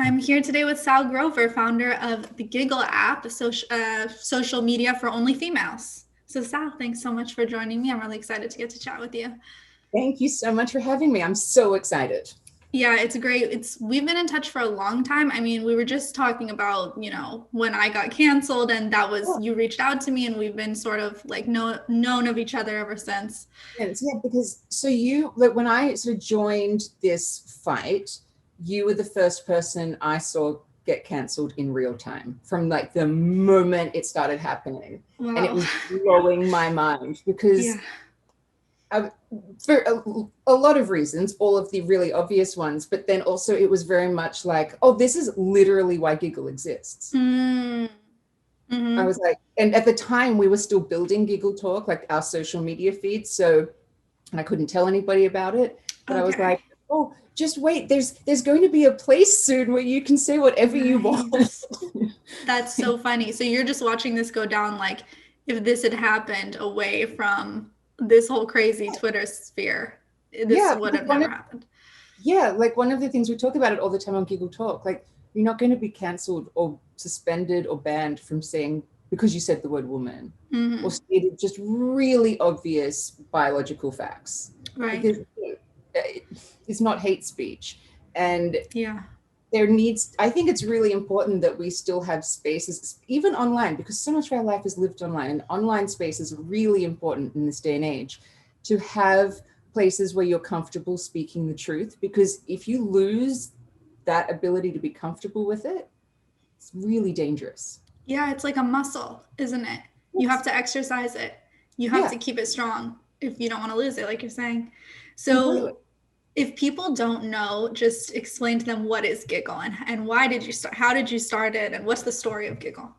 I'm here today with Sall Grover, founder of the Giggle app, a social media for only females. So Sal, thanks so much for joining me. I'm really excited to get to chat with you. Thank you so much for having me. I'm so excited. Yeah, it's great. We've been in touch for a long time. I mean, we were just talking about, when I got canceled and that was, you reached out to me and we've been sort of like known of each other ever since. Yeah, because when I sort of joined this fight, you were the first person I saw get canceled in real time from like the moment it started happening. Wow. And it was blowing my mind because for a lot of reasons, all of the really obvious ones, but then also it was very much like, oh, this is literally why Giggle exists. Mm-hmm. I was like, and at the time we were still building Giggle Talk, like our social media feed. So I couldn't tell anybody about it, but I was like, oh, just wait, there's going to be a place soon where you can say whatever you want. That's so funny. So you're just watching this go down, like if this had happened away from this whole crazy Twitter sphere, this would have never happened. Yeah, like one of the things we talk about it all the time on Giggle Talk, like you're not going to be canceled or suspended or banned from saying because you said the word woman or stated just really obvious biological facts. Right. Because it's not hate speech. And yeah, I think it's really important that we still have spaces, even online, because so much of our life is lived online, and online space is really important in this day and age to have places where you're comfortable speaking the truth, because if you lose that ability to be comfortable with it, it's really dangerous. Yeah, it's like a muscle, isn't it? You have to exercise it. You have to keep it strong if you don't want to lose it, like you're saying. So completely. If people don't know, just explain to them what is Giggle and why did you start? How did you start it? And what's the story of Giggle?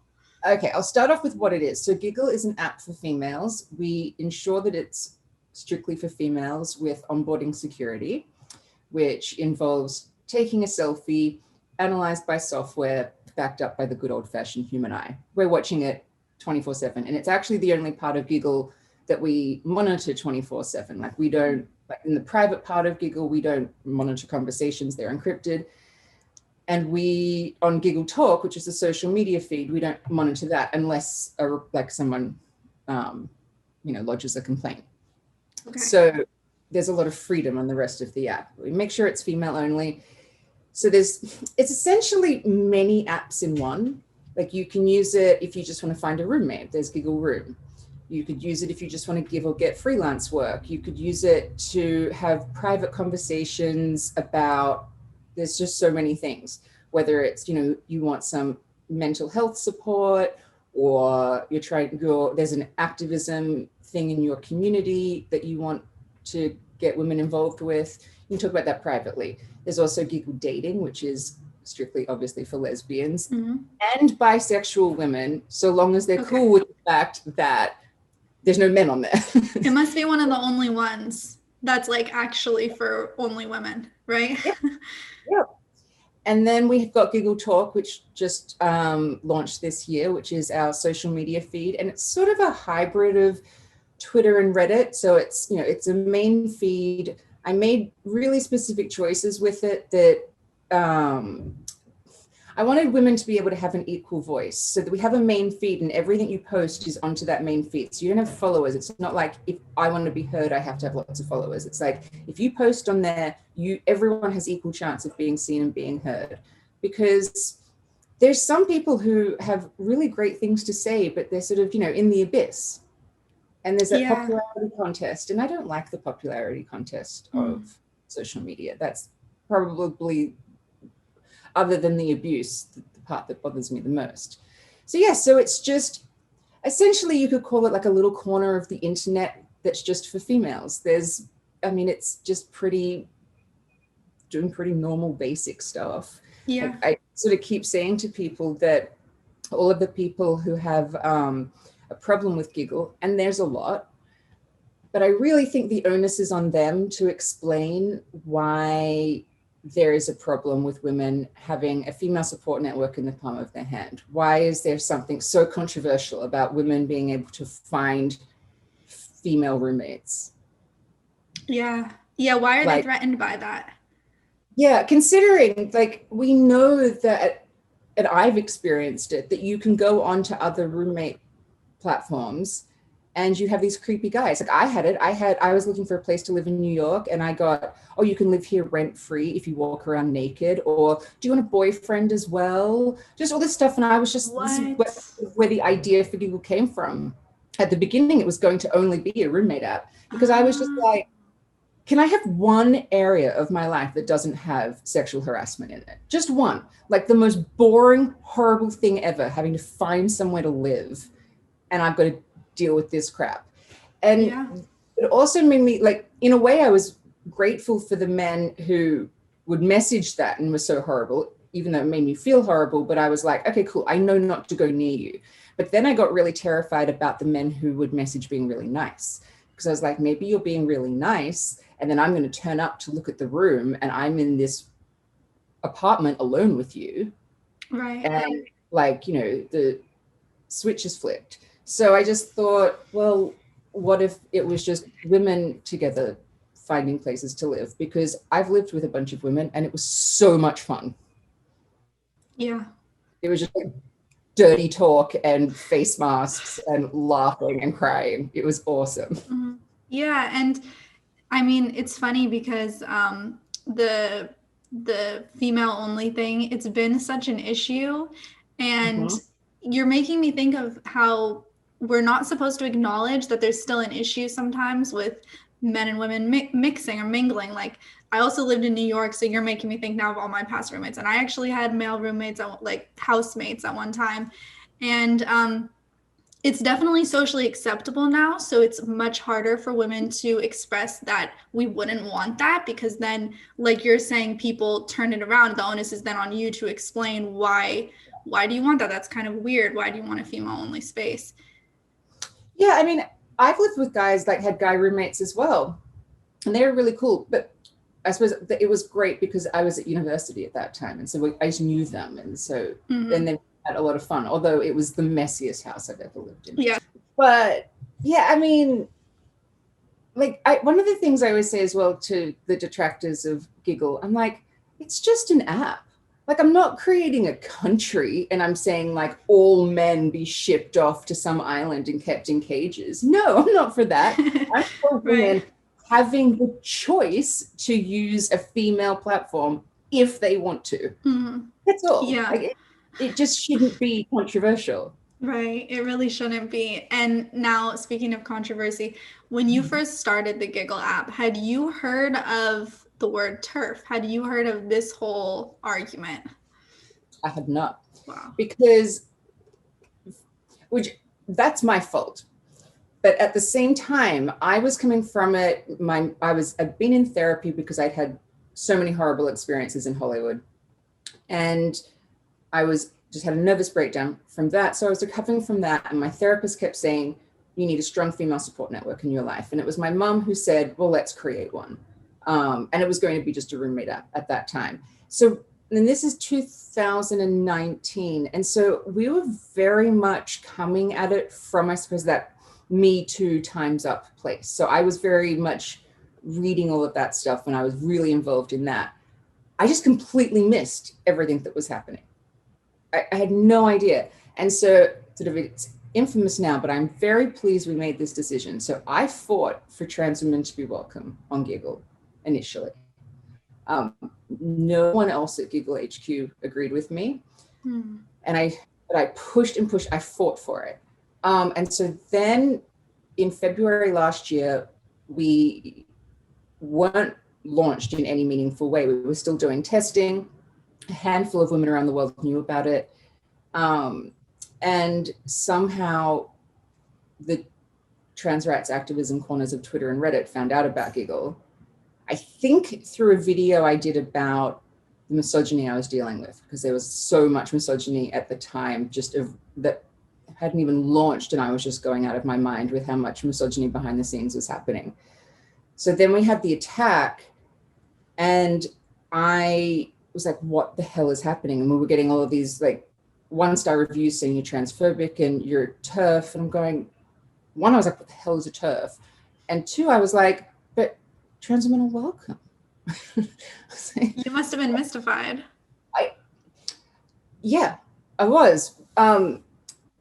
Okay, I'll start off with what it is. So Giggle is an app for females. We ensure that it's strictly for females with onboarding security, which involves taking a selfie, analyzed by software, backed up by the good old-fashioned human eye. We're watching it 24/7, and it's actually the only part of Giggle that we monitor 24/7. Like we don't, like in the private part of Giggle, we don't monitor conversations, they're encrypted. And we, on Giggle Talk, which is a social media feed, we don't monitor that unless like someone, lodges a complaint. Okay. So there's a lot of freedom on the rest of the app. We make sure it's female only. So it's essentially many apps in one. Like you can use it if you just want to find a roommate, there's Giggle Room. You could use it if you just want to give or get freelance work. You could use it to have private conversations about, there's just so many things, whether it's, you want some mental health support, or there's an activism thing in your community that you want to get women involved with. You can talk about that privately. There's also Giggle Dating, which is strictly obviously for lesbians and bisexual women, so long as they're cool with the fact that there's no men on there. It must be one of the only ones that's like actually for only women, right? Yeah. And then we've got Giggle Talk, which just launched this year, which is our social media feed. And it's sort of a hybrid of Twitter and Reddit. So it's, it's a main feed. I made really specific choices with it that I wanted women to be able to have an equal voice, so that we have a main feed and everything you post is onto that main feed. So you don't have followers. It's not like if I want to be heard, I have to have lots of followers. It's like if you post on there, everyone has equal chance of being seen and being heard, because there's some people who have really great things to say, but they're sort of, in the abyss. And there's that popularity contest. And I don't like the popularity contest of social media. That's probably, other than the abuse, the part that bothers me the most. So it's just, essentially you could call it like a little corner of the internet that's just for females. It's just doing pretty normal basic stuff. Yeah. I sort of keep saying to people that all of the people who have a problem with Giggle, and there's a lot, but I really think the onus is on them to explain why there is a problem with women having a female support network in the palm of their hand. Why is there something so controversial about women being able to find female roommates? Yeah. Why are they threatened by that? Yeah, considering like we know that, and I've experienced it, that you can go onto other roommate platforms and you have these creepy guys. Like I was looking for a place to live in New York and I got, oh, you can live here rent free if you walk around naked, or do you want a boyfriend as well? Just all this stuff. And I was just, this is What? where the idea for Google came from. At the beginning, it was going to only be a roommate app because I was just Ah, like, can I have one area of my life that doesn't have sexual harassment in it? Just one. Like the most boring, horrible thing ever, having to find somewhere to live. And I've got to deal with this crap. And yeah. it also made me, like, in a way, I was grateful for the men who would message that and was so horrible, even though it made me feel horrible. But I was like, okay, cool. I know not to go near you. But then I got really terrified about the men who would message being really nice, because I was like, maybe you're being really nice. And then I'm going to turn up to look at the room and I'm in this apartment alone with you. Right. And like, you know, the switch is flipped. So I just thought, well, what if it was just women together finding places to live? Because I've lived with a bunch of women and it was so much fun. Yeah. It was just like dirty talk and face masks and laughing and crying. It was awesome. Mhm. Yeah, and I mean, it's funny because the female only thing, it's been such an issue, and Mm-hmm. you're making me think of how we're not supposed to acknowledge that there's still an issue sometimes with men and women mixing or mingling. Like I also lived in New York, so you're making me think now of all my past roommates, and I actually had male roommates, like housemates at one time, and it's definitely socially acceptable now. So it's much harder for women to express that we wouldn't want that, because then, like you're saying, people turn it around. The onus is then on you to explain why. Why do you want that? That's kind of weird. Why do you want a female only space? Yeah, I mean, I've lived with guys that had guy roommates as well, and they were really cool. But I suppose it was great because I was at university at that time, and so I just knew them, and so and Mm-hmm. then had a lot of fun. Although it was the messiest house I've ever lived in. Yeah. But yeah, I mean, like one of the things I always say as well to the detractors of Giggle, I'm like, it's just an app. Like I'm not creating a country and I'm saying like all men be shipped off to some island and kept in cages. No, I'm not for that. I'm for Right. women having the choice to use a female platform if they want to. Mm-hmm. That's all. Yeah. Like it just shouldn't be controversial. Right. It really shouldn't be. And now, speaking of controversy, when you first started the Giggle app, had you heard of the word turf? Had you heard of this whole argument? I had not, Wow. because which that's my fault. But at the same time, I was coming from it. I'd been in therapy because I'd had so many horrible experiences in Hollywood, and I was just had a nervous breakdown from that. So I was recovering from that, and my therapist kept saying, "You need a strong female support network in your life." And it was my mom who said, "Well, let's create one," and it was going to be just a roommate app at that time. So, and this is 2019, and so we were very much coming at it from, I suppose, that Me Too Times Up place. So I was very much reading all of that stuff when I was really involved in that. I just completely missed everything that was happening. I had no idea. And so sort of it's infamous now, but I'm very pleased we made this decision. So I fought for trans women to be welcome on Giggle initially. Um, no one else at Giggle HQ agreed with me. Hmm. But I pushed and pushed, I fought for it. And so then in February last year, we weren't launched in any meaningful way. We were still doing testing. A handful of women around the world knew about it. And somehow the trans rights activism corners of Twitter and Reddit found out about Giggle. I think through a video I did about the misogyny I was dealing with, because there was so much misogyny at the time, just of that hadn't even launched, and I was just going out of my mind with how much misogyny behind the scenes was happening. So then we had the attack, and I was like, what the hell is happening? And we were getting all of these like 1-star reviews saying you're transphobic and you're TERF. And I'm going, one, I was like, what the hell is a TERF? And two, I was like, but trans women are welcome. You must have been mystified. Yeah, I was. And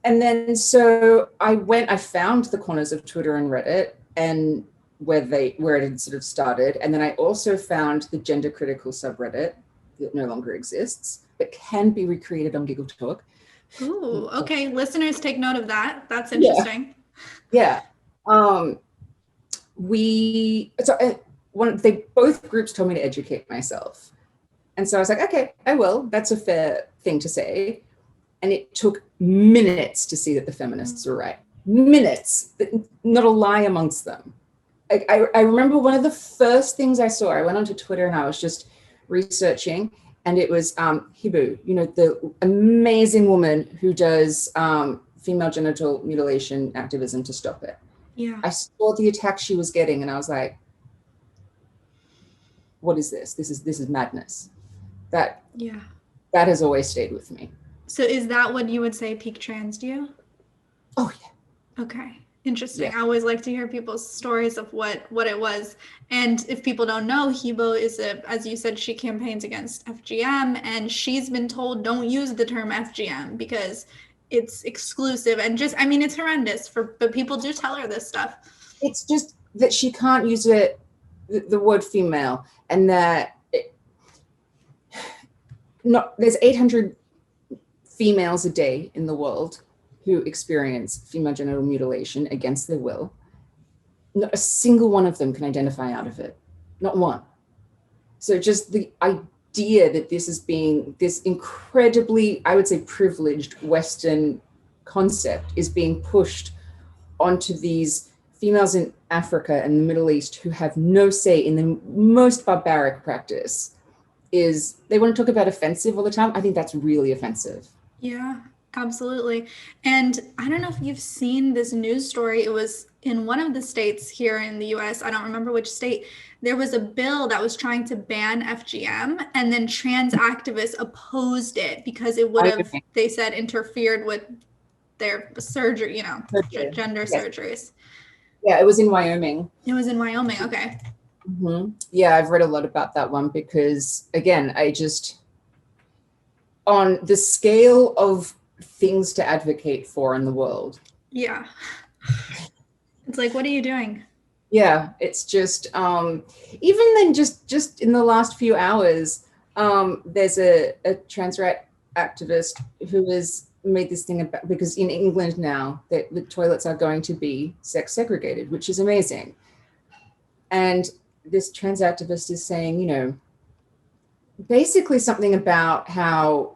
then so I found the corners of Twitter and Reddit and where it had sort of started. And then I also found the gender critical subreddit that no longer exists, but can be recreated on Giggle Talk. Ooh, okay. Listeners, take note of that. That's Yeah. interesting. Yeah. Both groups told me to educate myself. And so I was like, okay, I will. That's a fair thing to say. And it took minutes to see that the feminists were right. Minutes, not a lie amongst them. I remember one of the first things I saw, I went onto Twitter and I was just researching, and it was Hibu, the amazing woman who does female genital mutilation activism to stop it. Yeah. I saw the attack she was getting and I was like, what is this? This is madness. That has always stayed with me. So is that what you would say peak trans you? Oh yeah. Okay. Interesting. Yeah. I always like to hear people's stories of what it was. And if people don't know, Hebo is as you said, she campaigns against FGM, and she's been told don't use the term FGM because it's exclusive and it's horrendous but people do tell her this stuff. It's just that she can't use the word female, and that there's 800 females a day in the world who experience female genital mutilation against their will. Not a single one of them can identify out of it. Not one. So just the idea that this is being, this incredibly, I would say, privileged Western concept is being pushed onto these females in Africa and the Middle East who have no say in the most barbaric practice is, they want to talk about offensive all the time. I think that's really offensive. Yeah, absolutely. And I don't know if you've seen this news story. It was in one of the states here in the US. I don't remember which state. There was a bill that was trying to ban FGM, and then trans activists opposed it because it would have, they said, interfered with their surgery, gender surgeries. Yeah, it was in Wyoming. It was in Wyoming. Okay. Mm-hmm. Yeah, I've read a lot about that one because, again, on the scale of things to advocate for in the world. Yeah. It's like, what are you doing? Yeah, it's just, even then, just in the last few hours, there's a trans rights activist who has made this thing about, because in England now, that the toilets are going to be sex segregated, which is amazing. And this trans activist is saying, basically something about how,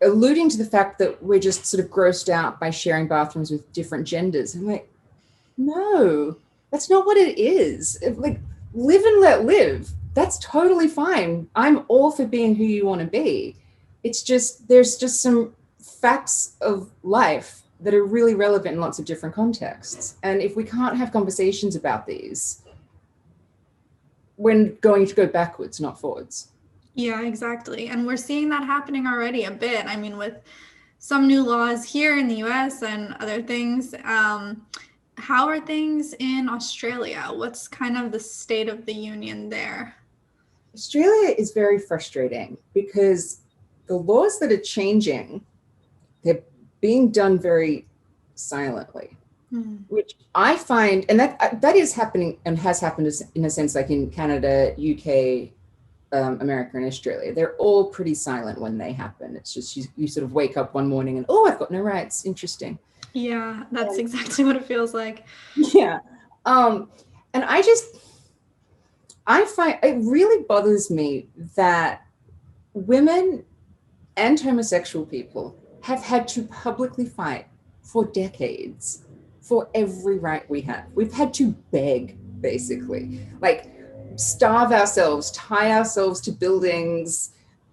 alluding to the fact that we're just sort of grossed out by sharing bathrooms with different genders. I'm like, no, that's not what it is. Like, live and let live. That's totally fine. I'm all for being who you want to be. It's just, there's just some facts of life that are really relevant in lots of different contexts. And if we can't have conversations about these, we're going to go backwards, not forwards. Yeah, exactly. And we're seeing that happening already a bit. I mean, with some new laws here in the US and other things. How are things in Australia? What's kind of the state of the union there? Australia is very frustrating because the laws that are changing, they're being done very silently, which I find, and that is happening and has happened in a sense, like in Canada, UK, America, and Australia. They're all pretty silent when they happen. It's just you sort of wake up one morning and, oh, I've got no rights. Interesting. Yeah, that's exactly what it feels like. Yeah. And I find it really bothers me that women and homosexual people have had to publicly fight for decades for every right we have. We've had to beg, basically, like starve ourselves, tie ourselves to buildings,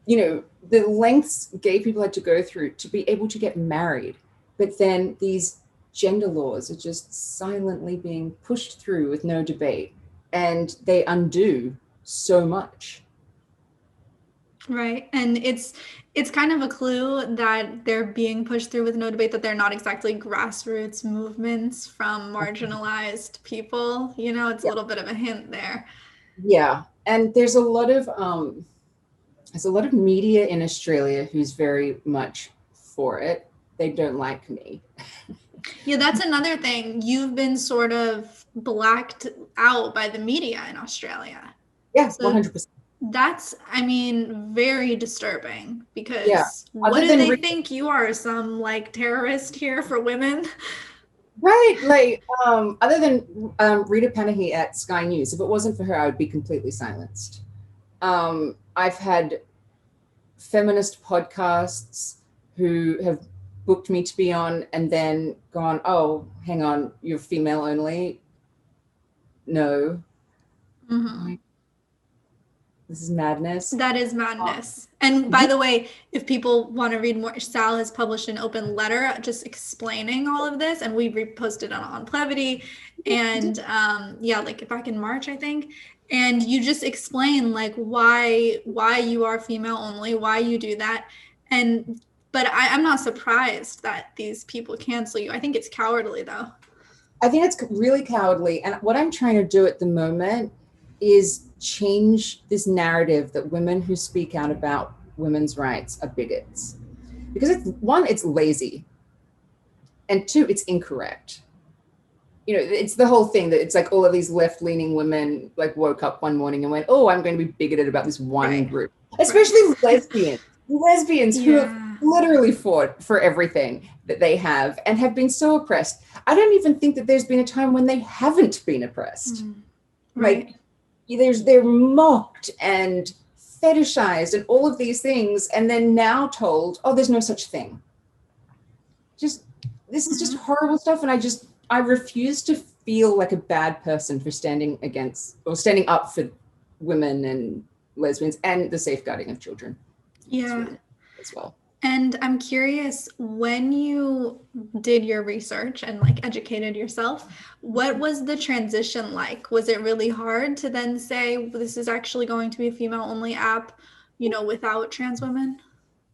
the lengths gay people had to go through to be able to get married. But then these gender laws are just silently being pushed through with no debate, and they undo so much. Right. And it's kind of a clue that they're being pushed through with no debate, that they're not exactly grassroots movements from marginalized people. It's a little bit of a hint there. Yeah, and there's a lot of media in Australia who's very much for it. They don't like me. Yeah, that's another thing. You've been sort of blacked out by the media in Australia. Yeah, So 100%. that's, I mean, very disturbing Yeah. because what Other do than they think you are, some like terrorist here for women? right, like other than Rita Panahi at Sky News, if it wasn't for her, I would be completely silenced. I've had feminist podcasts who have booked me to be on and then gone, oh, hang on, you're female only. No, Mm-hmm. like, this is madness. That is madness. And by Yeah, the way, if people want to read more, Sal has published an open letter just explaining all of this, and we reposted it on Plevity. And yeah, like back in March, I think. And you just explain like why you are female only, why you do that. And but I'm not surprised that these people cancel you. I think it's cowardly though. I think it's really cowardly. And what I'm trying to do at the moment is change this narrative that women who speak out about women's rights are bigots. Because it's one, it's lazy. And two, it's incorrect. You know, it's the whole thing that it's like all of these left-leaning women like woke up one morning and went, oh, I'm going to be bigoted about this one Right. group, especially lesbians who have Yeah. literally fought for everything that they have and have been so oppressed. I don't even think that there's been a time when they haven't been oppressed. Right. Like they're mocked and fetishized and all of these things, and then now told, oh, there's no such thing. Just this is just horrible stuff, and I refuse to feel like a bad person for standing against or standing up for women and lesbians and the safeguarding of children. Yeah. Really as well. And I'm curious, when you did your research and like educated yourself, what was the transition like? Was it really hard to then say this is actually going to be a female only app, you know, without trans women?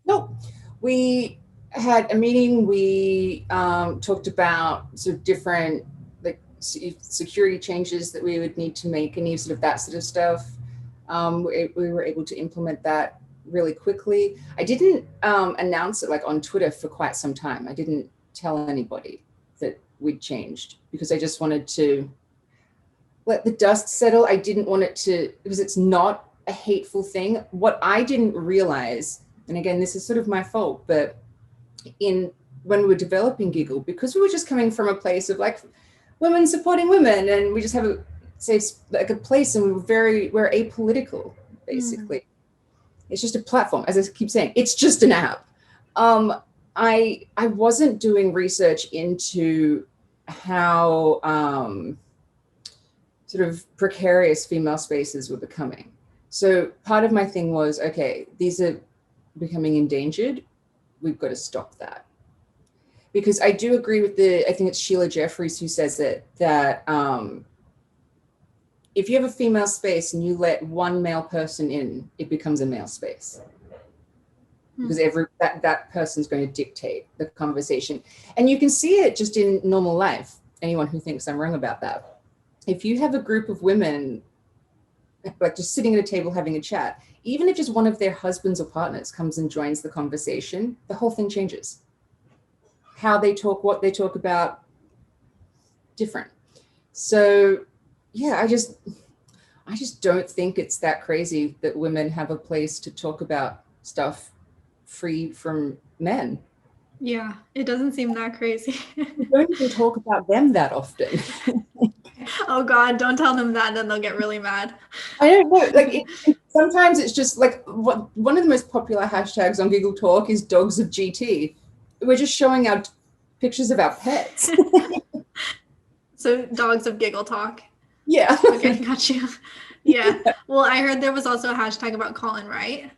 No, we had a meeting. We talked about sort of different like security changes that we would need to make, and sort of that sort of stuff. We were able to implement that really quickly. I didn't announce it like on Twitter for quite some time. I didn't tell anybody that we'd changed because I just wanted to let the dust settle. I didn't want it to, because it's not a hateful thing. What I didn't realize, and again, this is sort of my fault, but when we were developing Giggle, because we were just coming from a place of like women supporting women, and we just have like a place, and we're apolitical, basically. It's just a platform, as I keep saying, it's just an app. I wasn't doing research into how sort of precarious female spaces were becoming. So part of my thing was, okay, these are becoming endangered. We've got to stop that. Because I do agree with I think it's Sheila Jeffries who says it, that if you have a female space and you let one male person in, it becomes a male space. Because that person's going to dictate the conversation. And you can see it just in normal life. Anyone who thinks I'm wrong about that. If you have a group of women like just sitting at a table having a chat, even if just one of their husbands or partners comes and joins the conversation, the whole thing changes. How they talk, what they talk about, different. So yeah, I just don't think it's that crazy that women have a place to talk about stuff free from men. Yeah, it doesn't seem that crazy. We don't even talk about them that often. Oh God, don't tell them that, then they'll get really mad. I don't know. Like sometimes it's just like one of the most popular hashtags on Google Talk is dogs of GT. We're just showing out pictures of our pets. So dogs of Giggle Talk. Yeah. Okay, got you. Yeah. Well, I heard there was also a hashtag about Colin Wright.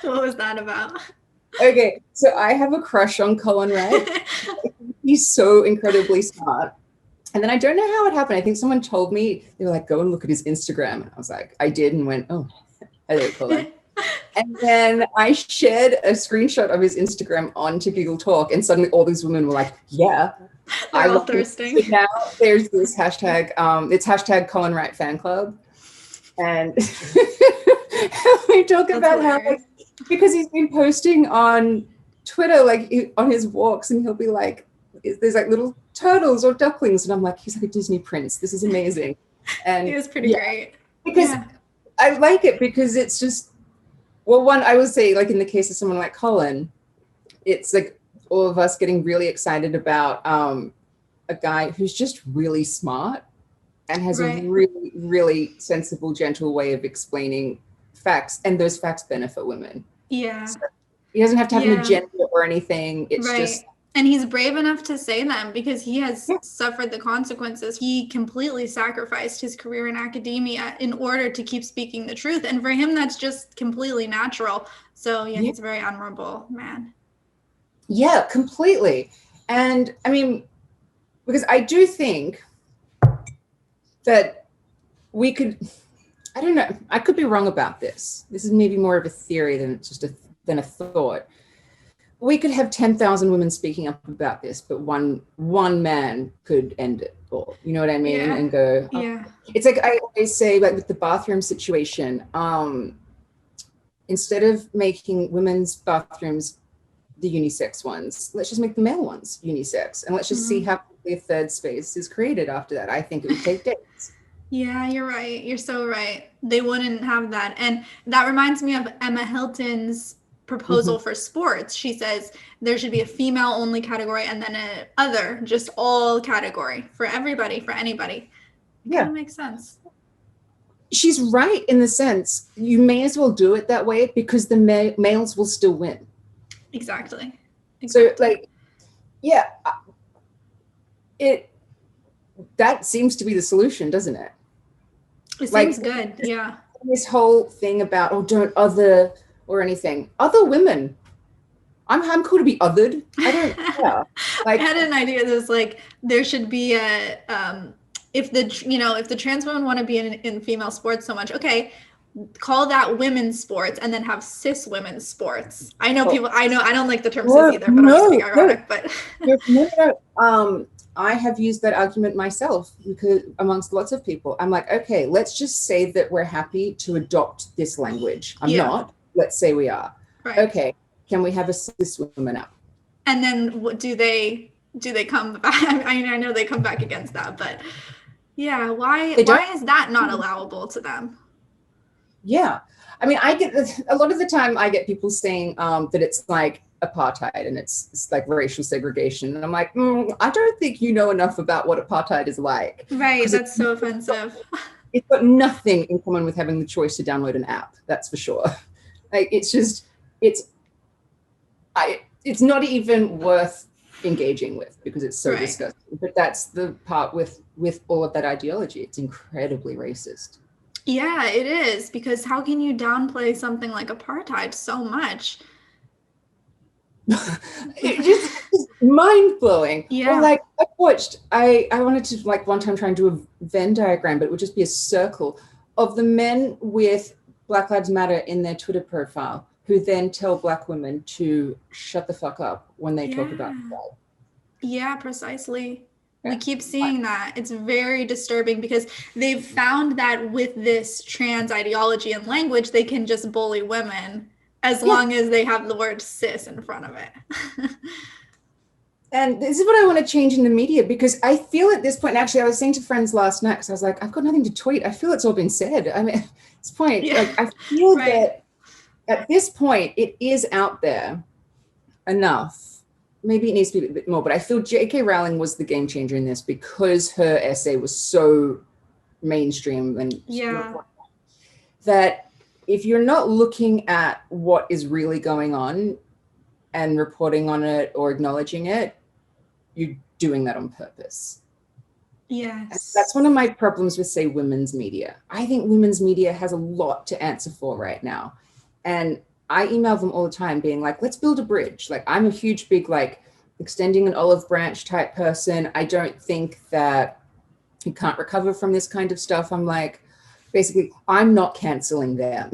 What was that about? Okay, so I have a crush on Colin Wright. He's so incredibly smart. And then I don't know how it happened. I think someone told me, they were like, go and look at his Instagram. And I was like, I did, and went, oh, hello, Colin. And then I shared a screenshot of his Instagram onto Giggle Talk, and suddenly all these women were like, yeah, They're all thirsting. So now there's this hashtag, it's hashtag Colin Wright fan club. And we talk about how, like, because he's been posting on Twitter, like on his walks, and he'll be like, there's like little turtles or ducklings. And I'm like, he's like a Disney prince. This is amazing. And he was pretty great. Because I like it because it's just, well, one, I would say, like in the case of someone like Colin, it's like all of us getting really excited about a guy who's just really smart and has a really, really sensible, gentle way of explaining facts, and those facts benefit women. Yeah. So he doesn't have to have an agenda or anything. It's just. And he's brave enough to say them because he has suffered the consequences. He completely sacrificed his career in academia in order to keep speaking the truth. And for him, that's just completely natural. So he's a very honorable man. Yeah, completely. And I mean, because I do think that we could, I don't know, I could be wrong about this. This is maybe more of a theory than just than a thought. We could have 10,000 women speaking up about this, but one man could end it all. You know what I mean? And go, It's like I always say, like with the bathroom situation, instead of making women's bathrooms the unisex ones, let's just make the male ones unisex, and let's just see how quickly a third space is created after that. I think it would take days. Yeah, you're right. You're so right. They wouldn't have that. And that reminds me of Emma Hilton's proposal for sports. She says there should be a female only category and then a other, just all category for everybody, for anybody. Yeah. That makes sense. She's right in the sense you may as well do it that way because the males will still win. Exactly. So like, that seems to be the solution, doesn't it? It seems good. Yeah. This whole thing about, don't other or anything. Other women. I'm cool to be othered. I don't care. Like, I had an idea that was like there should be a if the trans women want to be in female sports so much, okay, call that women's sports and then have cis women's sports. I know I don't like the term cis either, but I'm just being ironic. But I have used that argument myself because amongst lots of people, I'm like, okay, let's just say that we're happy to adopt this language. I'm not. Let's say we are. Right. Okay. Can we have a cis woman up? And then what do they come back? I know they come back against that, but why is that not allowable to them? Yeah. I mean, I get a lot of the time I get people saying that it's like apartheid and it's like racial segregation. And I'm like, I don't think you know enough about what apartheid is like. Right. That's so offensive. It's got nothing in common with having the choice to download an app. That's for sure. Like, it's just, it's not even worth engaging with because it's so disgusting. But that's the part with all of that ideology. It's incredibly racist. Yeah, it is, because how can you downplay something like apartheid so much? It's just mind-blowing. Yeah. Or like I wanted to like one time try and do a Venn diagram, but it would just be a circle of the men with Black Lives Matter in their Twitter profile who then tell Black women to shut the fuck up when they talk about pride. Yeah, precisely. We keep seeing that. It's very disturbing because they've found that with this trans ideology and language, they can just bully women as long as they have the word cis in front of it. And this is what I want to change in the media, because I feel at this point, actually, I was saying to friends last night, because I was like, I've got nothing to tweet. I feel it's all been said. I mean, at this point, like, I feel that at this point, it is out there enough. Maybe it needs to be a bit more, but I feel J.K. Rowling was the game changer in this because her essay was so mainstream and that if you're not looking at what is really going on and reporting on it or acknowledging it, you're doing that on purpose. Yes. That's one of my problems with, say, women's media. I think women's media has a lot to answer for right now. And I email them all the time being like, let's build a bridge. Like, I'm a huge, big, like, extending an olive branch type person. I don't think that you can't recover from this kind of stuff. I'm like, basically, I'm not canceling them.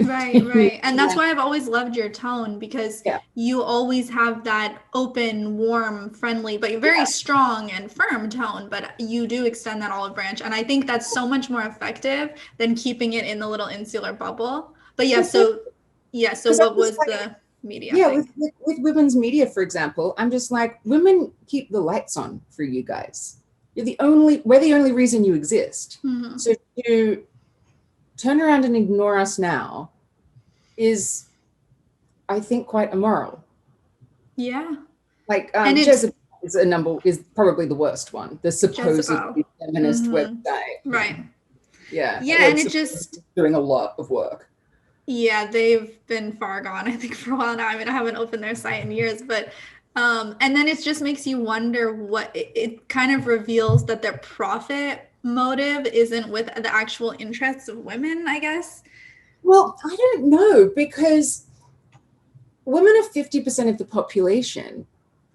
Right. And that's why I've always loved your tone, because Yeah. you always have that open, warm, friendly, but very strong and firm tone. But you do extend that olive branch. And I think that's so much more effective than keeping it in the little insular bubble. But so Because what was the media yeah, thing? with women's media, for example, I'm just like, women keep the lights on for you guys. We're the only reason you exist. Mm-hmm. So to turn around and ignore us now is, I think, quite immoral. Yeah. Like And it's Jezebel is probably the worst one. The Jezebel. supposedly feminist website. Right. Yeah. Yeah, and it just doing a lot of work. Yeah, they've been far gone, I think, for a while now. I mean, I haven't opened their site in years, but and then it just makes you wonder what it kind of reveals that their profit motive isn't with the actual interests of women, I guess. Well, I don't know, because women are 50% of the population.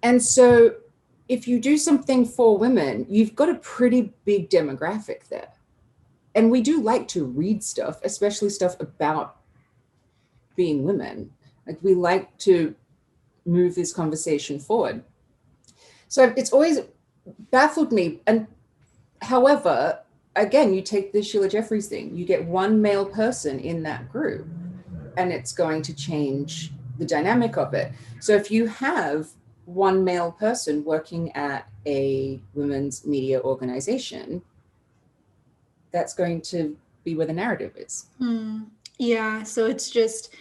And so if you do something for women, you've got a pretty big demographic there. And we do like to read stuff, especially stuff about being women. Like, we like to move this conversation forward. So it's always baffled me. And however, again, you take the Sheila Jeffreys thing, you get one male person in that group, and it's going to change the dynamic of it. So if you have one male person working at a women's media organization, that's going to be where the narrative is. Yeah, so it's just,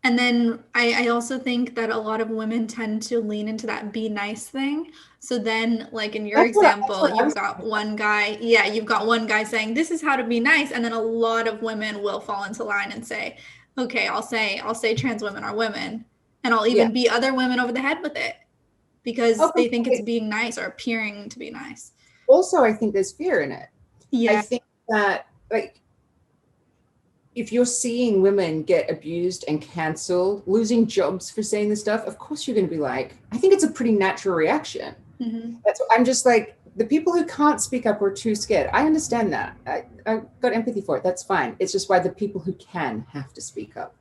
and then I also think that a lot of women tend to lean into that be nice thing. So then, like in your example, you've got one guy saying, this is how to be nice. And then a lot of women will fall into line and say, okay, I'll say trans women are women. And I'll even beat other women over the head with it because they think it's being nice or appearing to be nice. Also, I think there's fear in it. Yeah. I think that, like, if you're seeing women get abused and canceled, losing jobs for saying this stuff, of course you're going to be like, I think it's a pretty natural reaction. Mm-hmm. I'm just like, the people who can't speak up are too scared. I understand that. I've got empathy for it. That's fine. It's just why the people who can have to speak up.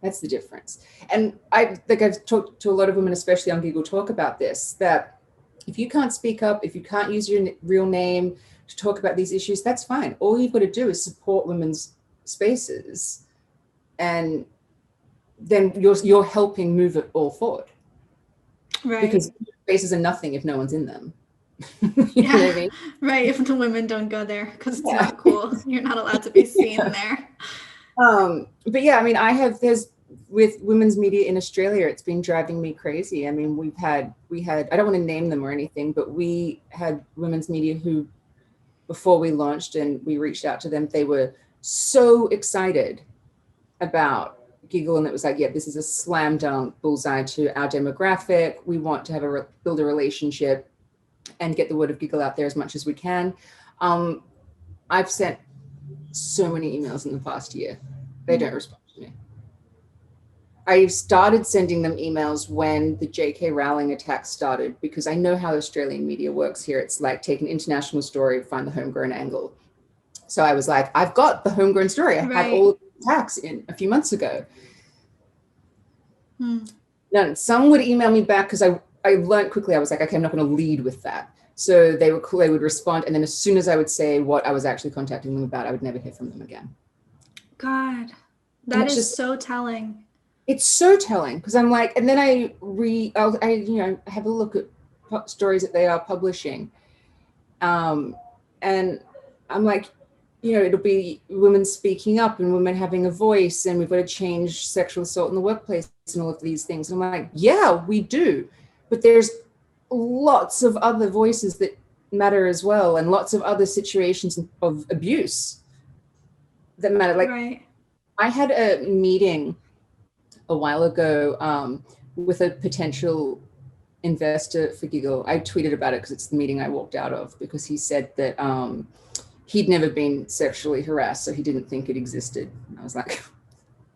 That's the difference. And I've talked to a lot of women, especially on Google Talk, about this, that if you can't speak up, if you can't use your real name to talk about these issues, that's fine. All you've got to do is support women's spaces, and then you're helping move it all forward. Right. Because spaces are nothing if no one's in them. You know what I mean? Right. If the women don't go there because it's not cool. You're not allowed to be seen there. But yeah, I mean, with women's media in Australia, it's been driving me crazy. I mean, we had, I don't want to name them or anything, but we had women's media who, before we launched and we reached out to them, they were so excited about Giggle, and it was like, yeah, this is a slam dunk bullseye to our demographic. We want to build a relationship and get the word of Giggle out there as much as we can. I've sent so many emails in the past year. They don't respond to me. I started sending them emails when the J.K. Rowling attack started, because I know how Australian media works here. It's like, take an international story, find the homegrown angle. So I was like, I've got the homegrown story. I had all of the attacks in a few months ago. None. Some would email me back, because I learned quickly. I was like, okay, I'm not going to lead with that. So they were cool. They would respond. And then as soon as I would say what I was actually contacting them about, I would never hear from them again. God, that is just so telling. It's so telling, because I'm like, and then I have a look at stories that they are publishing. And I'm like, it'll be women speaking up and women having a voice, and we've got to change sexual assault in the workplace and all of these things. And I'm like, yeah, we do. But there's lots of other voices that matter as well, and lots of other situations of abuse that matter. Like, I had a meeting a while ago with a potential investor for Giggle. I tweeted about it because it's the meeting I walked out of, because he said that he'd never been sexually harassed, so he didn't think it existed. And I was like,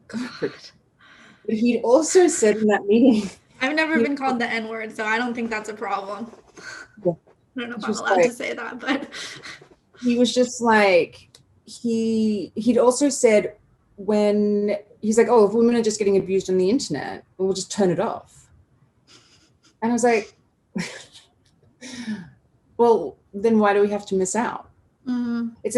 God. But he'd also said in that meeting, I've never been called the N-word, so I don't think that's a problem. Yeah. I don't know if I'm allowed to say that, but he was just like, he'd also said, when he's like, oh, if women are just getting abused on the internet, we'll just turn it off. And I was like, well, then why do we have to miss out? Mm-hmm. It's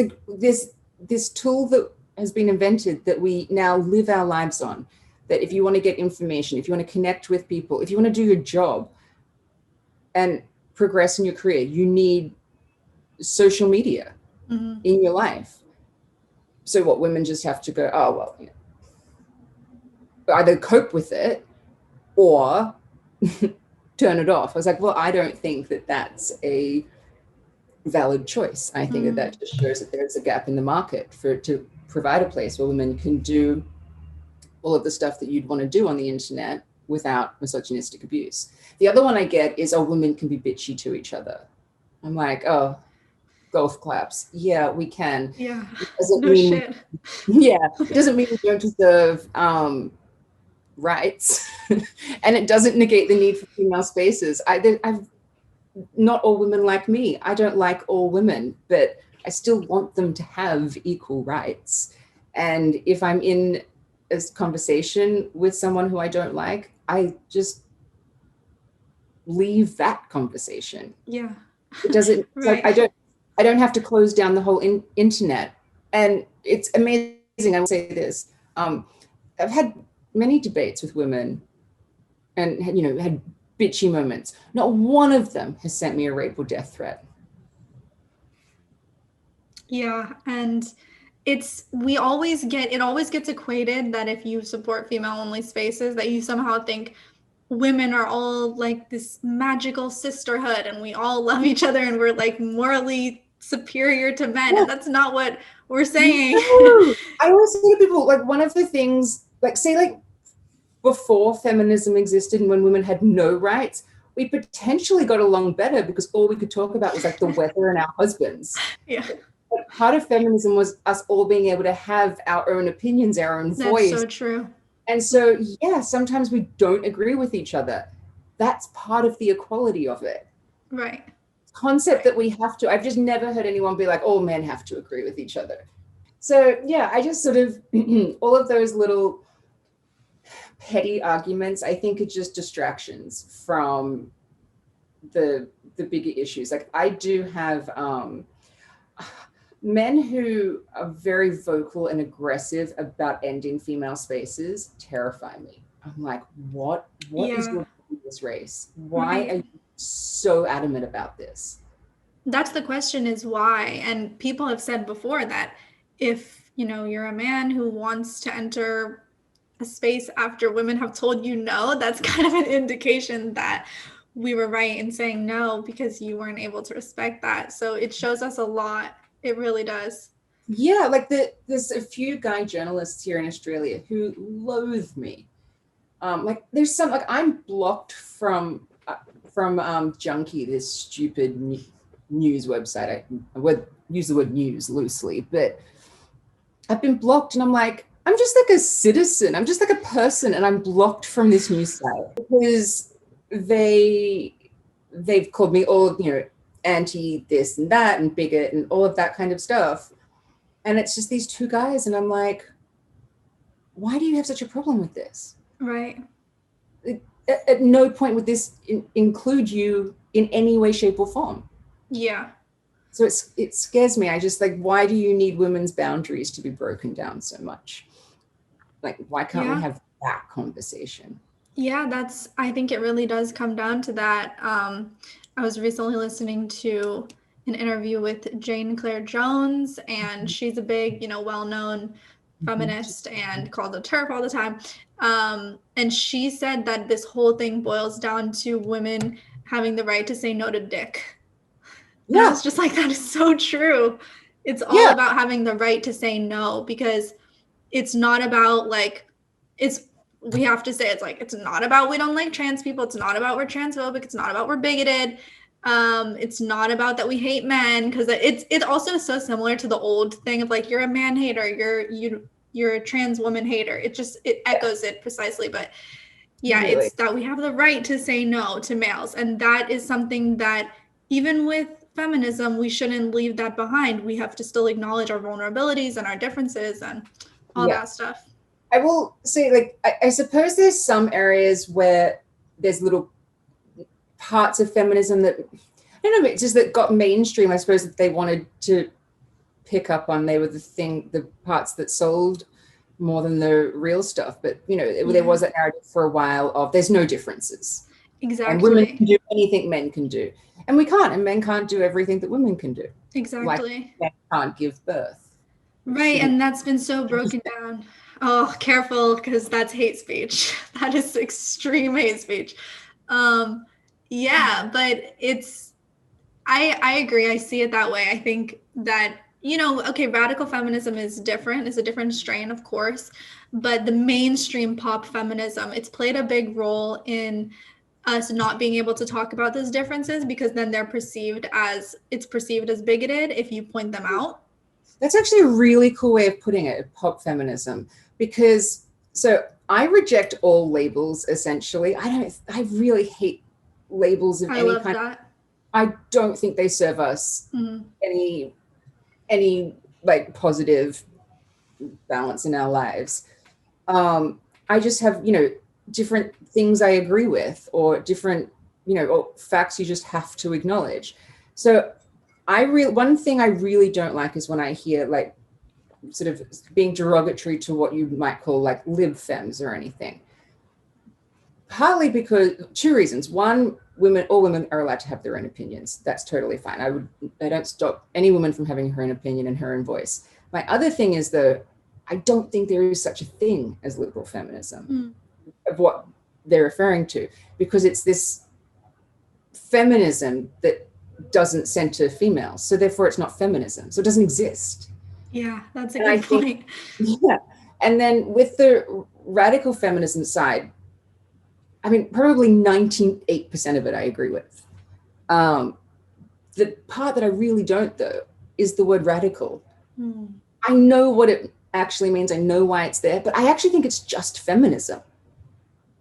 this tool that has been invented that we now live our lives on, that if you want to get information, if you want to connect with people, if you want to do your job and progress in your career, you need social media in your life. So what, women just have to go, oh, well, either cope with it or turn it off. I was like, well, I don't think that that's a valid choice. I think that just shows that there's a gap in the market for it to provide a place where women can do all of the stuff that you'd want to do on the internet without misogynistic abuse. The other one I get is, oh, women can be bitchy to each other. I'm like, oh, golf claps. Yeah, we can. Yeah. It doesn't No mean shit. it doesn't mean we don't deserve rights, and it doesn't negate the need for female spaces. I've not all women like me. I don't like all women, but I still want them to have equal rights. And if I'm in a conversation with someone who I don't like, I just leave that conversation. Yeah. It doesn't Right. like I don't have to close down the whole internet. And it's amazing. I will say this. I've had many debates with women and had bitchy moments. Not one of them has sent me a rape or death threat. Yeah, and it always gets equated that if you support female only spaces, that you somehow think women are all like this magical sisterhood and we all love each other and we're like morally superior to men. And that's not what we're saying. No. I always say to people, like, one of the things, like, say, like, before feminism existed and when women had no rights, we potentially got along better because all we could talk about was like the weather and our husbands. Yeah. But part of feminism was us all being able to have our own opinions, our own voice. That's so true. And so, yeah, sometimes we don't agree with each other. That's part of the equality of it. Right. Concept that we have to, I've just never heard anyone be like, all men have to agree with each other. So yeah, I just sort of, all of those little petty arguments, I think are just distractions from the bigger issues. Like, I do have men who are very vocal and aggressive about ending female spaces terrify me. I'm like, what is your this race? Why are you so adamant about this? That's the question, is why. And people have said before that if you're a man who wants to enter a space after women have told you no, that's kind of an indication that we were right in saying no because you weren't able to respect that. So it shows us a lot. It really does. Yeah, like there's a few guy journalists here in Australia who loathe me. Like, there's some, like, I'm blocked from Junkie, this stupid news website. I would use the word news loosely, but I've been blocked, and I'm like, I'm just like a citizen. I'm just like a person, and I'm blocked from this news site because they've called me all, anti this and that and bigot and all of that kind of stuff. And it's just these two guys, and I'm like, why do you have such a problem with this? Right. At no point would this include you in any way, shape, or form. Yeah. So it scares me. I just, like, why do you need women's boundaries to be broken down so much? Like, why can't we have that conversation? Yeah, I think it really does come down to that. I was recently listening to an interview with Jane Claire Jones, and she's a big, well-known feminist and called a TERF all the time. And she said that this whole thing boils down to women having the right to say no to dick. And I was just like, that is so true. It's all about having the right to say no, because it's not about we have to say, it's not about we don't like trans people. It's not about we're transphobic. It's not about we're bigoted. It's not about that we hate men, because it's also so similar to the old thing of like, you're a man hater, you're a trans woman hater. It echoes it precisely. But yeah, really, it's that we have the right to say no to males. And that is something that even with feminism, we shouldn't leave that behind. We have to still acknowledge our vulnerabilities and our differences and all that stuff. I will say, like, I suppose there's some areas where there's little parts of feminism that, I don't know, it's just that got mainstream, I suppose, that they wanted to pick up on. They were the parts that sold more than the real stuff. But, you know, there was that narrative for a while of there's no differences. Exactly. And women can do anything men can do. And we can't. And men can't do everything that women can do. Exactly. Like men can't give birth. Right. And that's been so broken down. Oh, careful, because that's hate speech. That is extreme hate speech. Yeah, but I agree. I see it that way. I think that, you know, okay, radical feminism is different. It's a different strain, of course. But the mainstream pop feminism, it's played a big role in us not being able to talk about those differences, because then it's perceived as bigoted if you point them out. That's actually a really cool way of putting it, pop feminism, because so I reject all labels essentially. I really hate labels of any kind. That. I don't think they serve us any like positive balance in our lives. I just have, you know, different things I agree with, or different, you know, or facts you just have to acknowledge. So one thing I really don't like is when I hear like sort of being derogatory to what you might call like lib fems or anything. Partly because two reasons. One, all women are allowed to have their own opinions. That's totally fine. I don't stop any woman from having her own opinion and her own voice. My other thing is, though, I don't think there is such a thing as liberal feminism of what they're referring to, because it's this feminism that doesn't center females. So therefore it's not feminism. So it doesn't exist. Yeah, that's a good point. Yeah. And then with the radical feminism side, I mean, probably 98% of it I agree with. The part that I really don't, though, is the word radical. I know what it actually means. I know why it's there, but I actually think it's just feminism.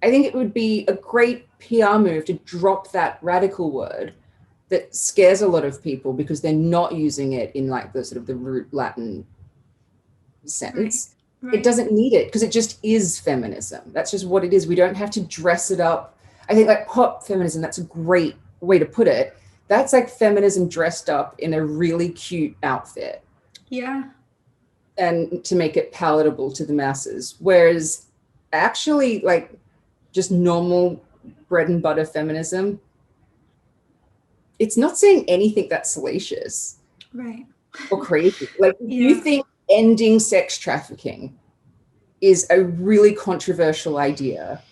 I think it would be a great PR move to drop that radical word that scares a lot of people because they're not using it in like the sort of the root Latin sense. Right. It doesn't need it because it just is feminism. That's just what it is. We don't have to dress it up. I think like pop feminism, that's a great way to put it. That's like feminism dressed up in a really cute outfit. Yeah. And to make it palatable to the masses. Whereas actually like just normal bread and butter feminism, it's not saying anything that's salacious. Right. Or crazy. Like you think ending sex trafficking is a really controversial idea,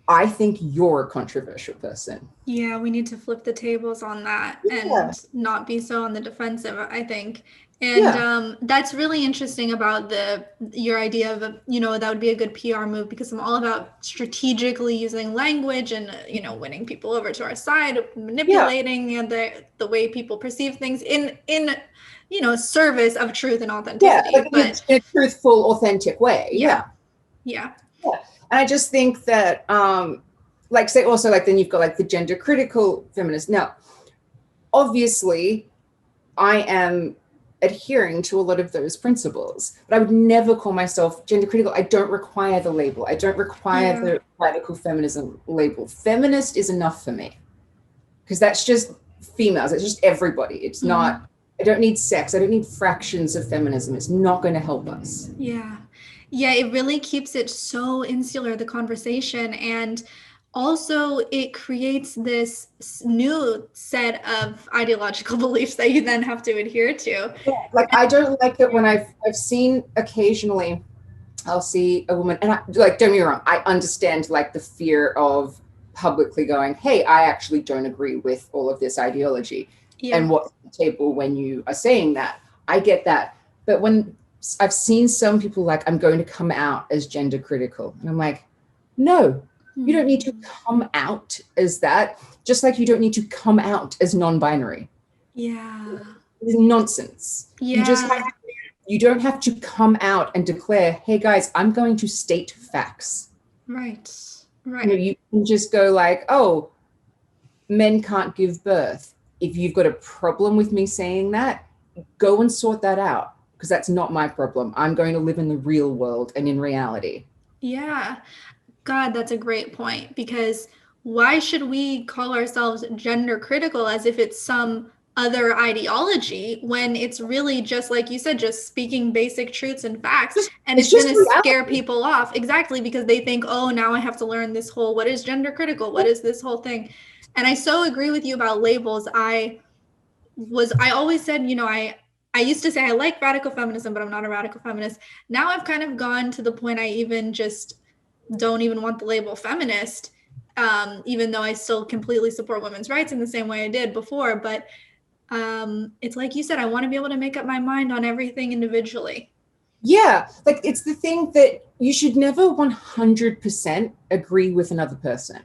I think you're a controversial person. Yeah, we need to flip the tables on that and not be so on the defensive, I think. And that's really interesting about your idea of, you know, that would be a good PR move, because I'm all about strategically using language and, you know, winning people over to our side, manipulating the way people perceive things in you know, service of truth and authenticity. Yeah, but in a truthful, authentic way. Yeah. And I just think that, like, say also, like, then you've got like the gender critical feminist. Now, obviously, I am adhering to a lot of those principles, but I would never call myself gender critical. I don't require the label. I don't require the radical feminism label. Feminist is enough for me, because that's just females. It's just everybody. It's not, I don't need sex. I don't need fractions of feminism. It's not going to help us. Yeah, it really keeps it so insular, the conversation. And also it creates this new set of ideological beliefs that you then have to adhere to. Yeah, like I don't like it when I've seen occasionally, I'll see a woman, and like, don't get me wrong, I understand like the fear of publicly going, hey, I actually don't agree with all of this ideology. And what's on the table when you are saying that. I get that. But when I've seen some people like, I'm going to come out as gender critical. And I'm like, no, you don't need to come out as that. Just like you don't need to come out as non-binary. Yeah. It's nonsense. Yeah. You don't have to come out and declare, hey guys, I'm going to state facts. Right. You know, you can just go like, oh, men can't give birth. if you've got a problem with me saying that, go and sort that out, because that's not my problem. I'm going to live in the real world and in reality. Yeah. God, that's a great point, because why should we call ourselves gender critical as if it's some other ideology when it's really just, like you said, just speaking basic truths and facts, and it's going to scare people off. Exactly, because they think, oh, now I have to learn this whole, what is gender critical? What is this whole thing? And I so agree with you about labels. I always said, I used to say I like radical feminism, but I'm not a radical feminist. Now I've kind of gone to the point I even just don't even want the label feminist, even though I still completely support women's rights in the same way I did before. But it's like you said, I want to be able to make up my mind on everything individually. Yeah, like it's the thing that you should never 100% agree with another person,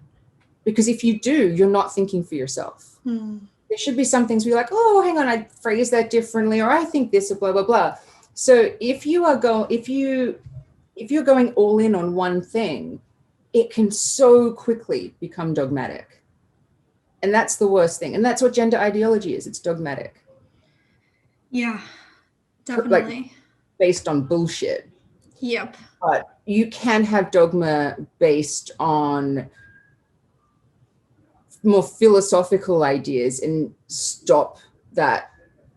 because if you do, you're not thinking for yourself. There should be some things where you're like, oh, hang on, I phrase that differently, or I think this, or blah, blah, blah. So if you're going all in on one thing, it can so quickly become dogmatic. And that's the worst thing. And that's what gender ideology is. It's dogmatic. Yeah, definitely. Like, based on bullshit. Yep. But you can have dogma based on more philosophical ideas and stop that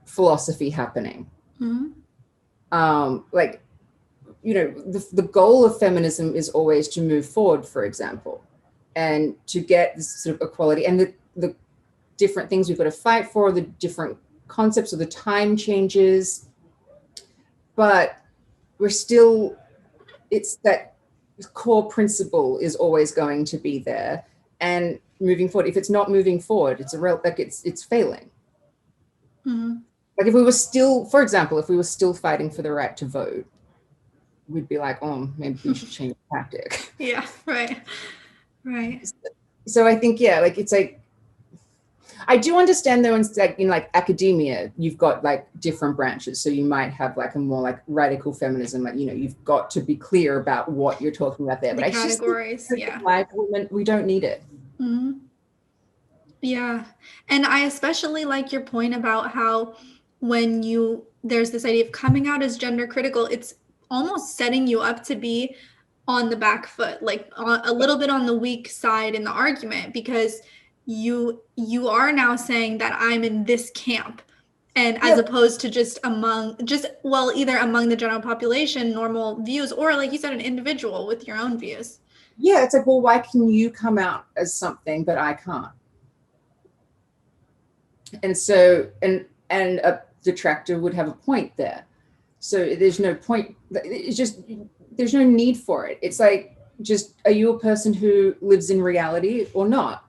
philosophy happening. Like, the goal of feminism is always to move forward, for example, and to get this sort of equality, and the different things we've got to fight for, the different concepts of the time changes, but we're still, it's that core principle is always going to be there. And moving forward, if it's not moving forward, it's failing. Like if we were still, for example, if we were still fighting for the right to vote, we'd be like, oh, maybe we should change the tactic. Yeah, right. So I think, yeah, like it's like, I do understand though, in like academia, you've got like different branches. So you might have like a more like radical feminism, like, you've got to be clear about what you're talking about there. But I categories, yeah. Like women, we don't need it. Yeah. And I especially like your point about how when there's this idea of coming out as gender critical, it's almost setting you up to be on the back foot, like a little bit on the weak side in the argument, because you are now saying that I'm in this camp, and as opposed to either among the general population, normal views, or like you said, an individual with your own views. Yeah, it's like, well, why can you come out as something but I can't? And so, and a detractor would have a point there. So there's no point. It's just, there's no need for it. It's like, just, are you a person who lives in reality or not?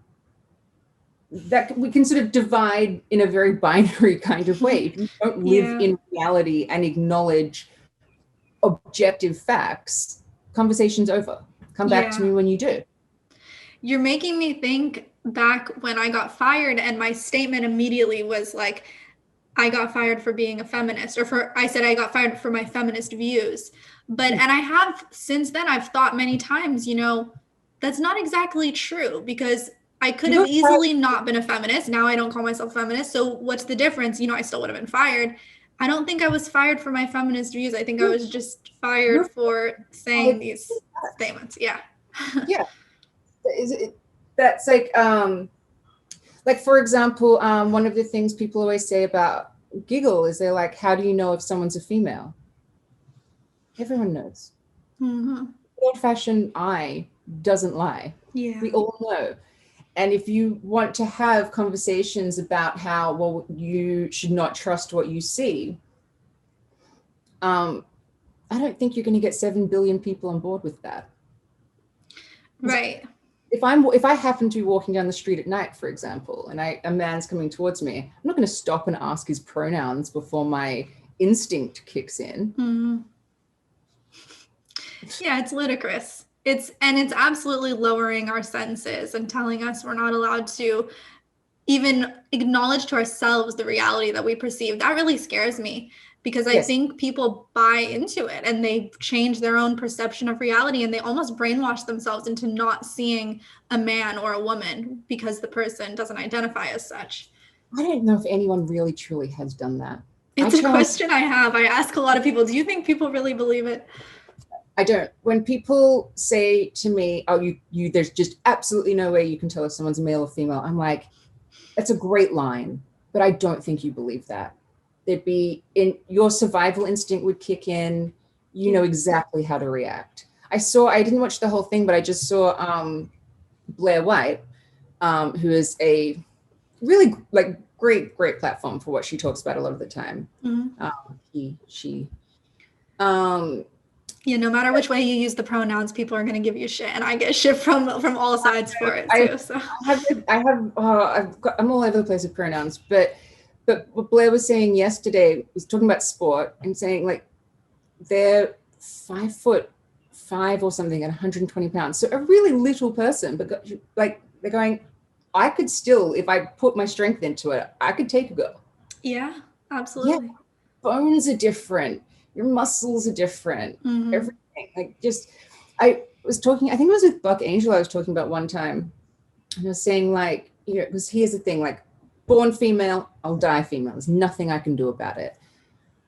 That we can sort of divide in a very binary kind of way. If you don't live in reality and acknowledge objective facts, conversation's over. Come back to me when you do. You're making me think back when I got fired, and my statement immediately was like, I got fired for being a feminist, I said I got fired for my feminist views. But, and I have since then, I've thought many times, that's not exactly true, because I could have easily not been a feminist. Now I don't call myself a feminist. So what's the difference? I still would have been fired. I don't think I was fired for my feminist views. I think I was just fired for saying these statements. Yeah. Yeah. That's like for example, one of the things people always say about Giggle is they're like, how do you know if someone's a female? Everyone knows. The old-fashioned eye doesn't lie. Yeah. We all know. And if you want to have conversations about how, well, you should not trust what you see, I don't think you're going to get 7 billion people on board with that. Right. If I happen to be walking down the street at night, for example, and a man's coming towards me, I'm not going to stop and ask his pronouns before my instinct kicks in. Yeah, it's ludicrous. It's absolutely lowering our senses and telling us we're not allowed to even acknowledge to ourselves the reality that we perceive. That really scares me, because I think people buy into it and they change their own perception of reality, and they almost brainwash themselves into not seeing a man or a woman because the person doesn't identify as such. I don't know if anyone really truly has done that. It's a question I have. I ask a lot of people, do you think people really believe it? I don't. When people say to me, oh, you there's just absolutely no way you can tell if someone's male or female, I'm like, that's a great line, but I don't think you believe that. There'd be in your survival instinct would kick in. You know exactly how to react. I didn't watch the whole thing, but I just saw Blair White, who is a really like great platform for what she talks about a lot of the time. She no matter which way you use the pronouns, people are going to give you shit, and I get shit from all sides for it too. So I'm all over the place with pronouns, but what Blair was saying yesterday was talking about sport and saying like they're 5'5" or something at 120 pounds, so a really little person, but like they're going, I could still, if I put my strength into it, I could take a go. Yeah, absolutely. Yeah, bones are different. Your muscles are different. Everything. Like I was talking, I think it was with Buck Angel I was talking about one time. And I was saying like, because here's the thing, like born female, I'll die female. There's nothing I can do about it.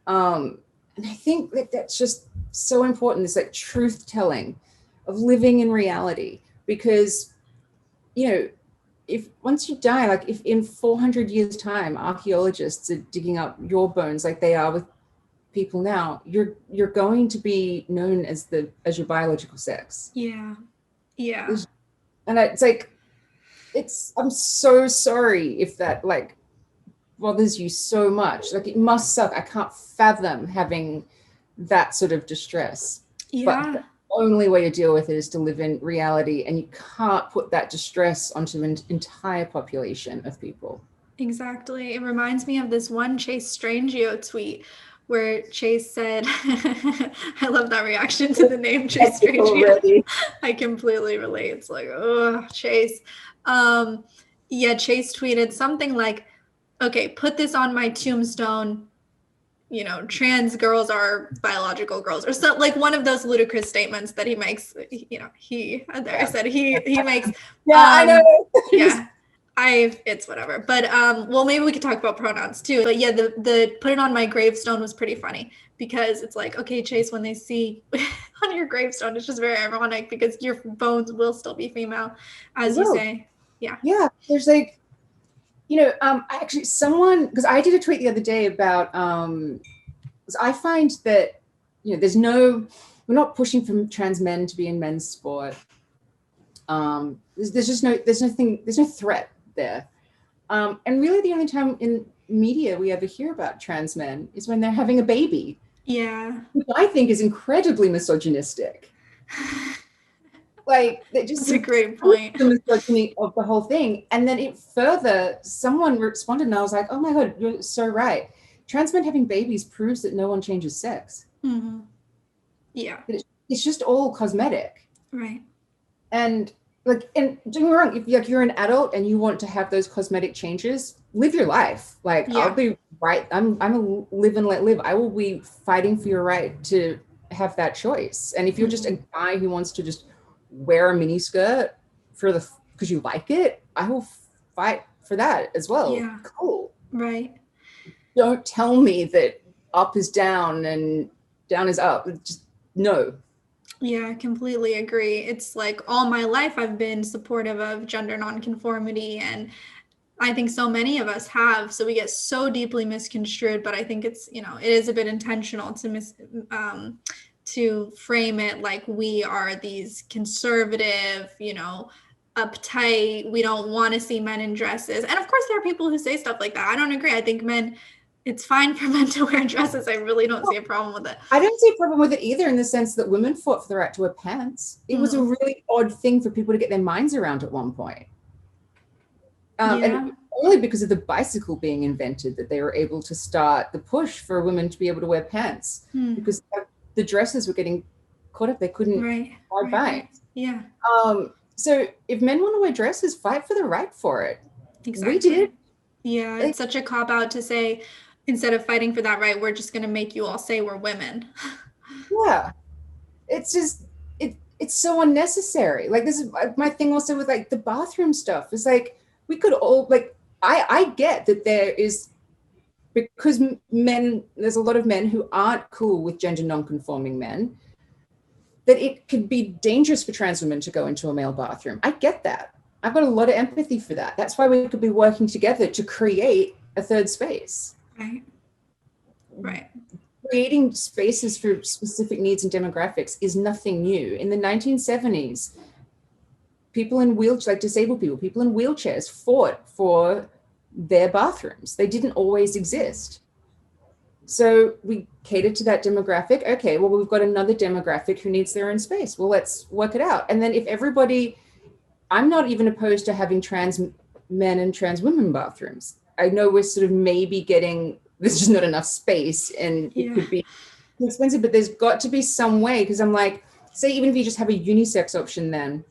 And I think that that's just so important. This like truth telling of living in reality, because, if once you die, like if in 400 years time, archaeologists are digging up your bones like they are with people now, you're going to be known as your biological sex. Yeah. And it's like, I'm so sorry if that like bothers you so much. Like it must suck. I can't fathom having that sort of distress. Yeah. But the only way to deal with it is to live in reality, and you can't put that distress onto an entire population of people. Exactly. It reminds me of this one Chase Strangio tweet where Chase said, I love that reaction to the name Chase Strangio. I completely relate. It's like, oh, Chase. Chase tweeted something like, okay, put this on my tombstone. Trans girls are biological girls, or so, like one of those ludicrous statements that he makes. I said he makes. Yeah, I know. Yeah. It's whatever, but well, maybe we could talk about pronouns too. But yeah, the put it on my gravestone was pretty funny, because it's like, okay, Chase, when they see on your gravestone, it's just very ironic because your bones will still be female, as you say. Yeah, there's like, actually someone, because I did a tweet the other day about I find that we're not pushing for trans men to be in men's sport. There's no threat there. And really the only time in media we ever hear about trans men is when they're having a baby. Yeah. Which I think is incredibly misogynistic. Like, that's a great point. The misogyny of the whole thing. And then someone responded and I was like, oh my God, you're so right. Trans men having babies proves that no one changes sex. Mm-hmm. Yeah. It's just all cosmetic. Right. And don't get me wrong, if you're an adult and you want to have those cosmetic changes, live your life. Like, yeah. I'll be right. I'm a live and let live. I will be fighting for your right to have that choice. And if you're just a guy who wants to just wear a mini skirt because you like it, I will fight for that as well. Yeah. Cool. Right. Don't tell me that up is down and down is up. Just no. Yeah, I completely agree. It's like all my life I've been supportive of gender nonconformity, and I think so many of us have. So we get so deeply misconstrued, but I think it's, it is a bit intentional to frame it like we are these conservative, uptight, we don't want to see men in dresses. And of course there are people who say stuff like that. I don't agree. I think it's fine for men to wear dresses. I really don't see a problem with it. I don't see a problem with it either, in the sense that women fought for the right to wear pants. It was a really odd thing for people to get their minds around at one point. And only because of the bicycle being invented that they were able to start the push for women to be able to wear pants, because the dresses were getting caught up. They couldn't ride bikes. Yeah. So if men want to wear dresses, fight for the right for it. Exactly. We did. Yeah, it's such a cop-out to say, instead of fighting for that right, we're just going to make you all say we're women. Yeah. It's just, it's so unnecessary. Like, this is my thing also with like the bathroom stuff. It's like, we could all, like, I get that there is, because there's a lot of men who aren't cool with gender non-conforming men, that it could be dangerous for trans women to go into a male bathroom. I get that. I've got a lot of empathy for that. That's why we could be working together to create a third space. Right. Creating spaces for specific needs and demographics is nothing new. In the 1970s, people in wheelchairs, like disabled people in wheelchairs, fought for their bathrooms. They didn't always exist. So we cater to that demographic. Okay, well, we've got another demographic who needs their own space. Well, let's work it out. And then if everybody, I'm not even opposed to having trans men and trans women bathrooms. I know we're sort of maybe getting, there's just not enough space and it could be expensive, but there's got to be some way, because I'm like, say, even if you just have a unisex option then,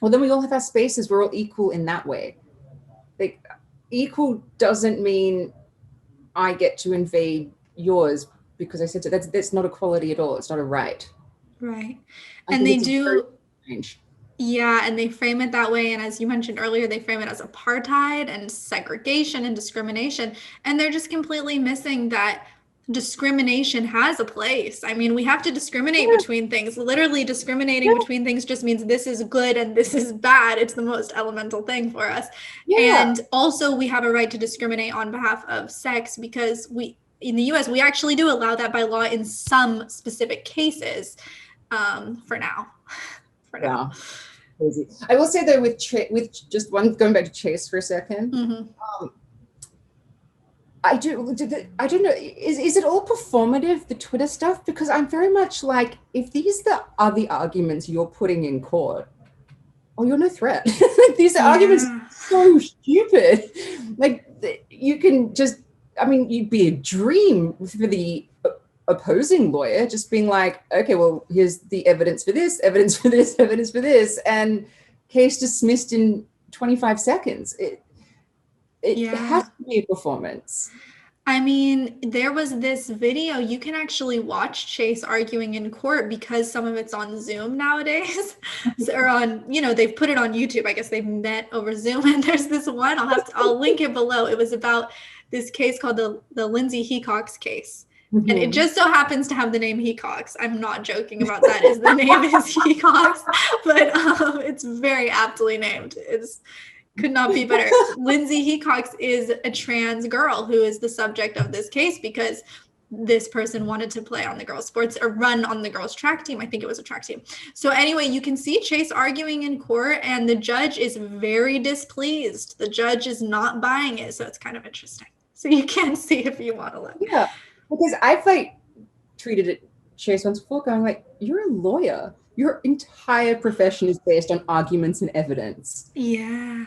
well, then we all have our spaces. We're all equal in that way. Like, equal doesn't mean I get to invade yours because I said so. That's not equality at all. It's not a right. Right. And they do. Strange. Yeah, and they frame it that way. And as you mentioned earlier, they frame it as apartheid and segregation and discrimination. And they're just completely missing that discrimination has a place. I mean, we have to discriminate between things. Literally discriminating between things just means this is good and this is bad. It's the most elemental thing for us. And also we have a right to discriminate on behalf of sex, because in the US, we actually do allow that by law in some specific cases, for now. Yeah. Crazy. I will say though, with just one, going back to Chase for a second, I don't know, is it all performative, the Twitter stuff? Because I'm very much like, if these are the arguments you're putting in court, oh, you're no threat. Like, these arguments are so stupid. Like, you can just, I mean, you'd be a dream for the opposing lawyer, just being like, okay, well, here's the evidence for this, evidence for this, evidence for this, and case dismissed in 25 seconds. It has to be a performance. I mean, there was this video, you can actually watch Chase arguing in court because some of it's on Zoom nowadays. Or on, they've put it on YouTube. I guess they've met over Zoom, and there's this one, I'll link it below. It was about this case called the Lindsay Hecox case. And it just so happens to have the name Hecox. I'm not joking about that, is the name is Hecox, but it's very aptly named. Could not be better. Lindsay Hecox is a trans girl who is the subject of this case because this person wanted to play on the girls' sports or run on the girls' track team. I think it was a track team. So anyway, you can see Chase arguing in court, and the judge is very displeased. The judge is not buying it. So it's kind of interesting. So you can see if you want to look. Yeah, because I've treated it Chase once before, going like, you're a lawyer. Your entire profession is based on arguments and evidence. Yeah.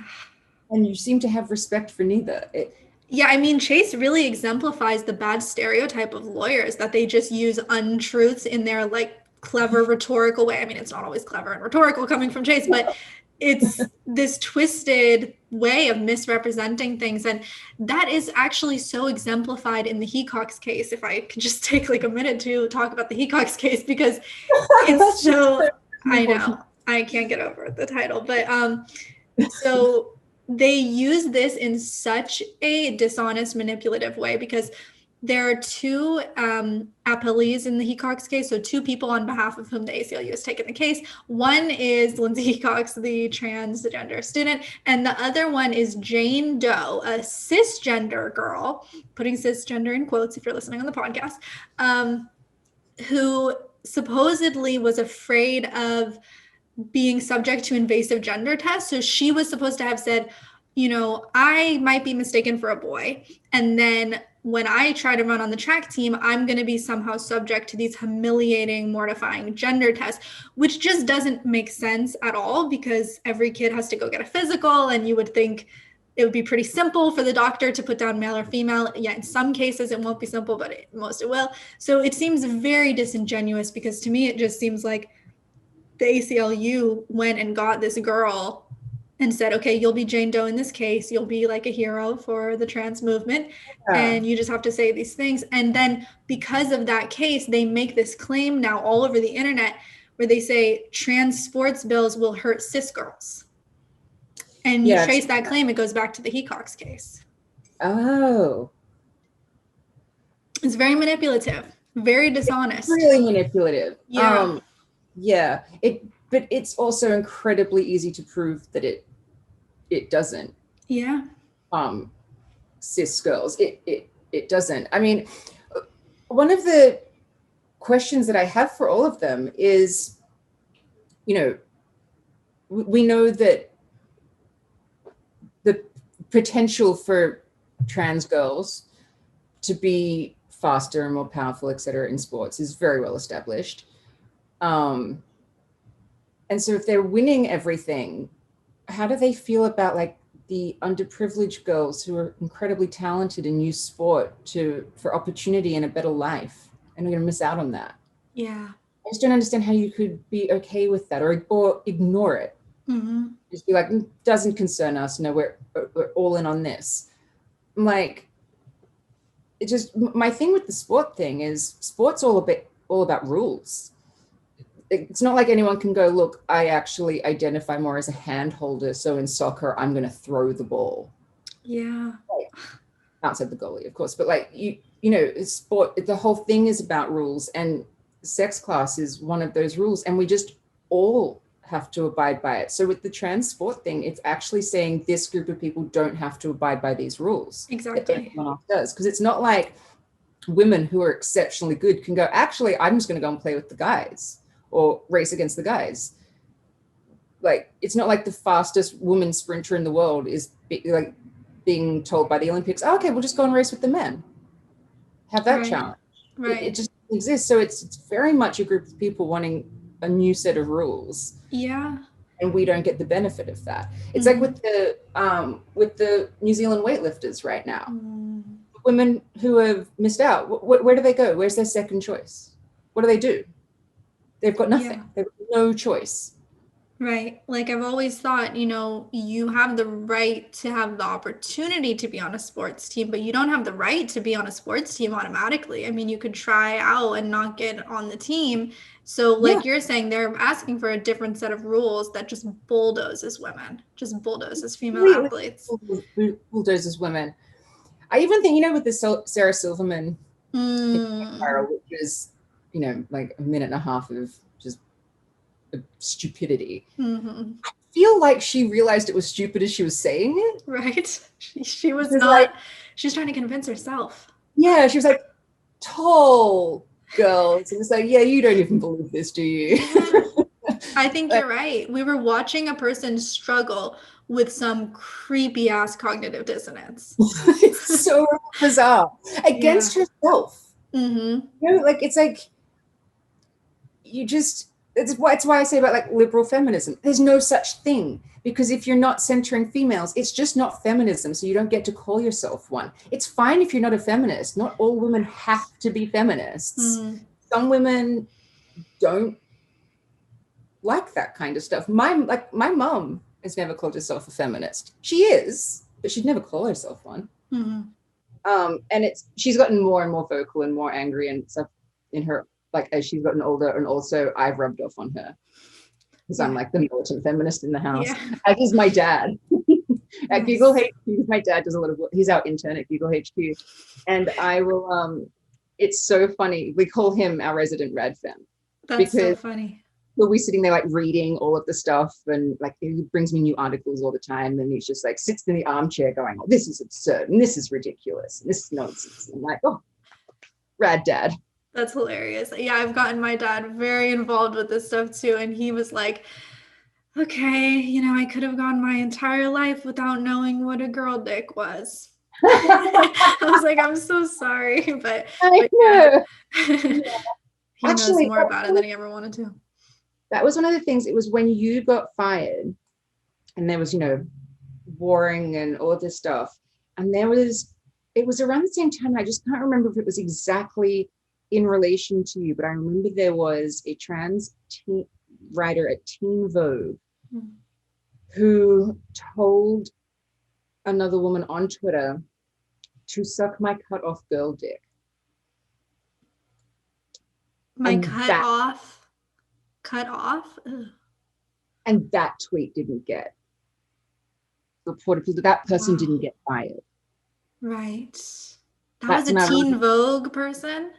And you seem to have respect for neither. Yeah, I mean, Chase really exemplifies the bad stereotype of lawyers, that they just use untruths in their clever rhetorical way. I mean, it's not always clever and rhetorical coming from Chase, but it's this twisted way of misrepresenting things. And that is actually so exemplified in the Hecox case. If I could just take a minute to talk about the Hecox case, because it's so, I know, I can't get over the title, but so they use this in such a dishonest, manipulative way, because there are two appellees in the Hecox case, so two people on behalf of whom the ACLU has taken the case. One is Lindsay Hecox, the transgender student, and the other one is Jane Doe, a cisgender girl, putting cisgender in quotes if you're listening on the podcast, who supposedly was afraid of being subject to invasive gender tests. So she was supposed to have said, I might be mistaken for a boy, and then when I try to run on the track team, I'm going to be somehow subject to these humiliating, mortifying gender tests, which just doesn't make sense at all, because every kid has to go get a physical, and you would think it would be pretty simple for the doctor to put down male or female. Yeah, in some cases it won't be simple, but most it will. So it seems very disingenuous, because to me it just seems like the ACLU went and got this girl and said, okay, you'll be Jane Doe in this case. You'll be like a hero for the trans movement. And you just have to say these things. And then because of that case, they make this claim now all over the internet where they say trans sports bills will hurt cis girls. And you trace that claim, it goes back to the Hecox case. Oh. It's very manipulative, very dishonest. Really manipulative. Yeah. Yeah. But it's also incredibly easy to prove that it doesn't. Yeah. Cis girls. It doesn't. I mean, one of the questions that I have for all of them is, you know, we know that the potential for trans girls to be faster and more powerful, et cetera, in sports is very well established. And so if they're winning everything, how do they feel about like the underprivileged girls who are incredibly talented and use sport for opportunity and a better life, and are going to miss out on that? Yeah. I just don't understand how you could be okay with that or ignore it. Mm-hmm. Just be like, doesn't concern us. No, we're all in on this. I'm like, it just, my thing with the sport thing is sport's all about rules. It's not like anyone can go, look, I actually identify more as a hand holder, so in soccer I'm going to throw the ball. Yeah. Like, outside the goalie, of course, but like you know, sport, the whole thing is about rules, and sex class is one of those rules, and we just all have to abide by it. So with the trans sport thing, it's actually saying this group of people don't have to abide by these rules. Exactly. Everyone else does, because it's not like women who are exceptionally good can go, actually, I'm just going to go and play with the guys or race against the guys. Like, it's not like the fastest woman sprinter in the world is like being told by the Olympics, oh, okay, we'll just go and race with the men. Have that challenge. Right. It just exists. So it's very much a group of people wanting a new set of rules. Yeah. And we don't get the benefit of that. It's like with the New Zealand weightlifters right now. Women who have missed out, where do they go? Where's their second choice? What do they do? They've got nothing. Yeah. They've got no choice. Right. Like I've always thought, you know, you have the right to have the opportunity to be on a sports team, but you don't have the right to be on a sports team automatically. I mean, you could try out and not get on the team. So like you're saying, they're asking for a different set of rules that just bulldozes women, just bulldozes female athletes. Bulldozes women. I even think, you know, with the Sarah Silverman, which is, you know, like a minute and a half of just stupidity. I feel like she realized it was stupid as she was saying it. Right. She was not, like, she's trying to convince herself. Yeah, she was like, tall girls. And it's like, yeah, you don't even believe this, do you? I think you're right. We were watching a person struggle with some creepy ass cognitive dissonance. It's so bizarre. Against herself. You know, like, it's like, you just, it's why I say about like liberal feminism. There's no such thing, because if you're not centering females, it's just not feminism. So you don't get to call yourself one. It's fine if you're not a feminist. Not all women have to be feminists. Some women don't like that kind of stuff. My mom has never called herself a feminist. She is, but she'd never call herself one. And she's gotten more and more vocal and more angry and stuff in her, like, as she's gotten older, and also I've rubbed off on her because I'm like the militant feminist in the house. As is my dad. At Google HQ, my dad does a lot of work. He's our intern at Google HQ, and I will. It's so funny. We call him our resident rad fem. That's so funny. We're sitting there like reading all of the stuff, and like he brings me new articles all the time, and he's just like sits in the armchair going, oh, this is absurd and this is ridiculous and this is nonsense. I'm like, oh, rad dad. That's hilarious. Yeah, I've gotten my dad very involved with this stuff too, and he was like, okay, you know, I could have gone my entire life without knowing what a girl dick was. I was like, I'm so sorry, but yeah. He knows more about it than he ever wanted to. That was one of the things. It was when you got fired and there was, you know, warring and all of this stuff. And it was around the same time. I just can't remember if it was exactly in relation to you, but I remember there was a trans writer at Teen Vogue who told another woman on Twitter to suck my cut off girl dick. Cut off? Ugh. And that tweet didn't get reported. That person didn't get fired. Right. That was That's a my Teen Vogue person,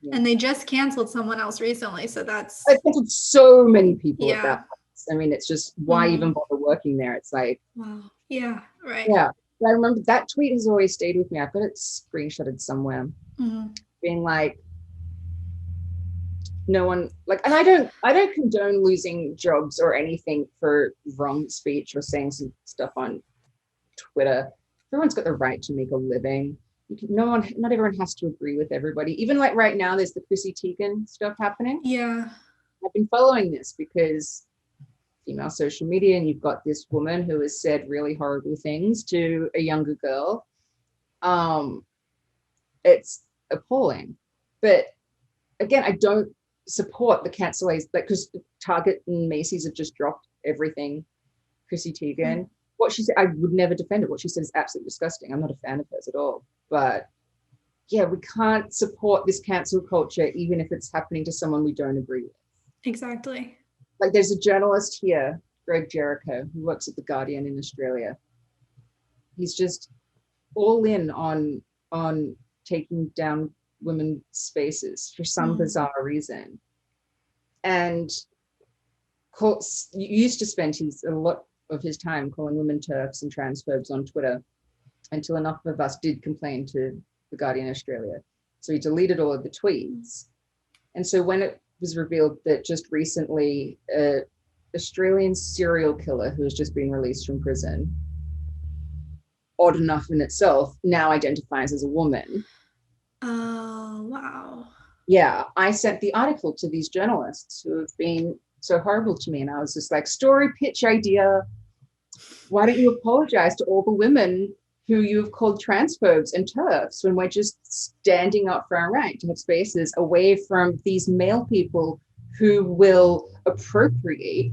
yeah. and they just canceled someone else recently. So that's, I think it's so many people at yeah. that place. I mean, it's just why even bother working there? It's like, Wow. Yeah. Right. yeah. But I remember that tweet has always stayed with me. I've got it screenshotted somewhere, being like, no one like, and I don't condone losing jobs or anything for wrong speech or saying some stuff on Twitter. Everyone's got the right to make a living. Not everyone has to agree with everybody. Even like right now, there's the Chrissy Teigen stuff happening. Yeah. I've been following this because female social media, and you've got this woman who has said really horrible things to a younger girl. It's appalling. But again, I don't support the cancellation, like, because Target and Macy's have just dropped everything. Chrissy Teigen, what she said, I would never defend it. What she said is absolutely disgusting. I'm not a fan of hers at all. But yeah, we can't support this cancel culture, even if it's happening to someone we don't agree with. Exactly. Like, there's a journalist here, Greg Jericho, who works at The Guardian in Australia. He's just all in on taking down women's spaces for some bizarre reason. And used to spend a lot of his time calling women TERFs and transphobes on Twitter, until enough of us did complain to The Guardian Australia. So he deleted all of the tweets. And so when it was revealed that just recently an Australian serial killer who has just been released from prison, odd enough in itself, now identifies as a woman. Oh, wow. Yeah, I sent the article to these journalists who have been so horrible to me. And I was just like, story pitch idea. Why don't you apologize to all the women who you've called transphobes and TERFs, when we're just standing up for our right to have spaces away from these male people who will appropriate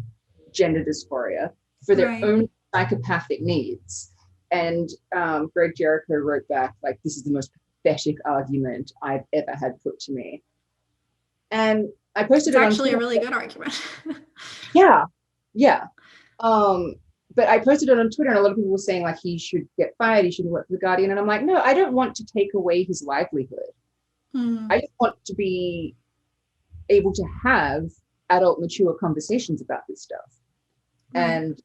gender dysphoria for their own psychopathic needs. And Greg Jericho wrote back, like, this is the most pathetic argument I've ever had put to me. And I posted it on Twitter. It's actually a really good argument. Yeah. But I posted it on Twitter, and a lot of people were saying, like, he should get fired, he shouldn't work for The Guardian. And I'm like, no, I don't want to take away his livelihood. I just want to be able to have adult, mature conversations about this stuff. And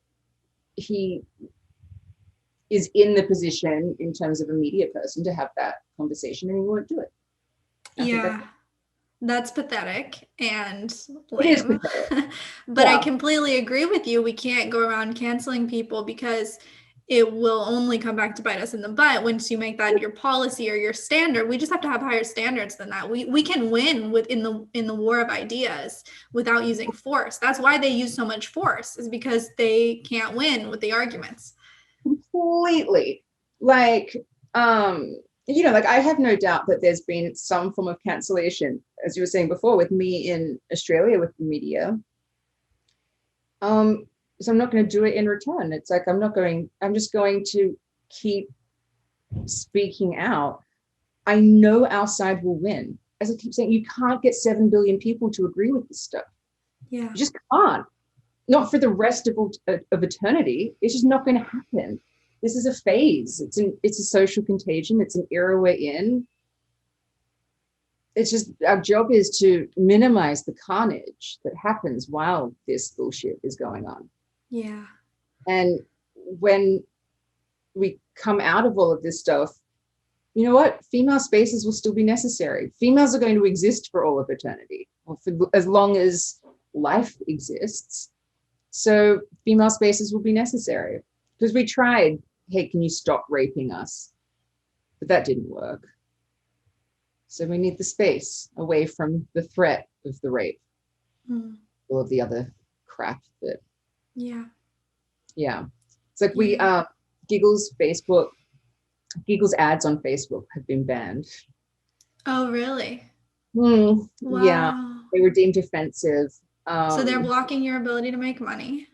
he is in the position, in terms of a media person, to have that conversation, and he won't do it. Yeah. That's pathetic and lame. It is pathetic. But I completely agree with you. We can't go around canceling people, because it will only come back to bite us in the butt once you make that your policy or your standard. We just have to have higher standards than that. We can win in the war of ideas without using force. That's why they use so much force, is because they can't win with the arguments. Completely. Like, like, I have no doubt that there's been some form of cancellation, as you were saying before, with me in Australia with the media. So I'm not going to do it in return. It's like, I'm just going to keep speaking out. I know our side will win. As I keep saying, you can't get 7 billion people to agree with this stuff. Yeah. You just can't. Not for the rest of eternity. It's just not going to happen. This is a phase. It's a social contagion. It's an era we're in. It's just, our job is to minimize the carnage that happens while this bullshit is going on. Yeah. And when we come out of all of this stuff, you know what? Female spaces will still be necessary. Females are going to exist for all of eternity, or for as long as life exists. So female spaces will be necessary. Because we tried, hey, can you stop raping us? But that didn't work. So we need the space away from the threat of the rape, all of the other crap that. Yeah. It's like Giggle's ads on Facebook have been banned. Oh, really? Wow. Yeah, they were deemed offensive. So they're blocking your ability to make money.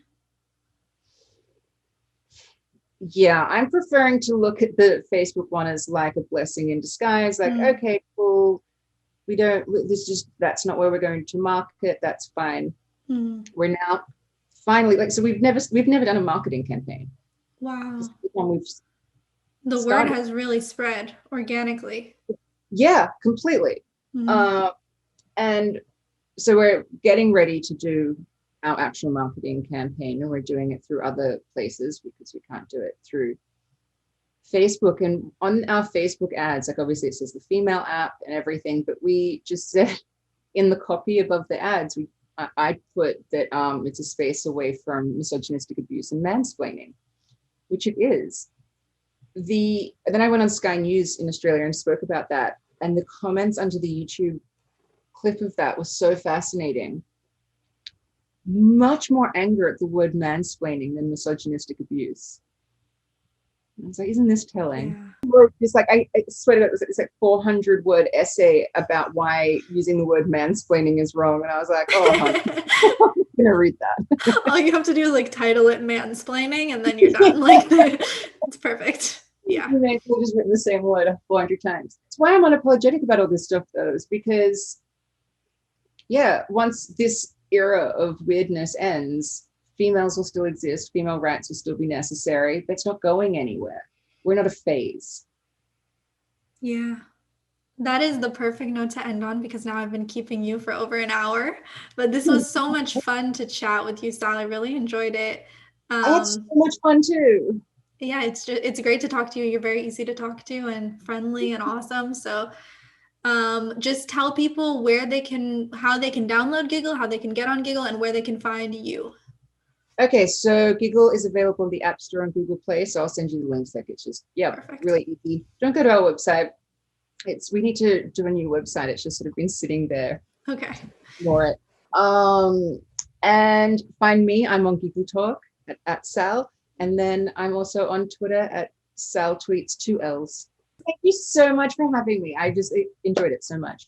Yeah, I'm preferring to look at the Facebook one as like a blessing in disguise. Like, okay, cool. That's not where we're going to market. That's fine. We're now finally, like, so we've never done a marketing campaign. Wow. The word has really spread organically. Yeah, completely. Mm-hmm. And so we're getting ready to do our actual marketing campaign, and we're doing it through other places because we can't do it through Facebook. And on our Facebook ads, like obviously it says the female app and everything, but we just said in the copy above the ads, I put that it's a space away from misogynistic abuse and mansplaining, which it is. Then I went on Sky News in Australia and spoke about that, and the comments under the YouTube clip of that was so fascinating. Much more anger at the word mansplaining than misogynistic abuse. I was like, isn't this telling? Yeah. It's like, I swear to God, it's like 400-word essay about why using the word mansplaining is wrong. And I was like, oh, I'm going to read that. All you have to do is like title it mansplaining and then you're done. Like, it's perfect. Yeah. You may have just written the same word 400 times. That's why I'm unapologetic about all this stuff, though, is because, yeah, once this era of weirdness ends, females will still exist, female rights will still be necessary. That's not going anywhere. We're not a phase. Yeah. That is the perfect note to end on, because now I've been keeping you for over an hour. But this was so much fun to chat with you, Sal. I really enjoyed it. I had so much fun too. Yeah, it's great to talk to you. You're very easy to talk to and friendly and awesome. So just tell people how they can download Giggle, how they can get on Giggle, and where they can find you. Okay, so Giggle is available in the App Store and Google Play, so I'll send you the links. Like, it's just, yeah, perfect. Really easy. Don't go to our website. We need to do a new website. It's just sort of been sitting there. Okay. For it. And find me. I'm on Giggle Talk at Sal, and then I'm also on Twitter at Sal Tweets 2 Ls. Thank you so much for having me. I just enjoyed it so much.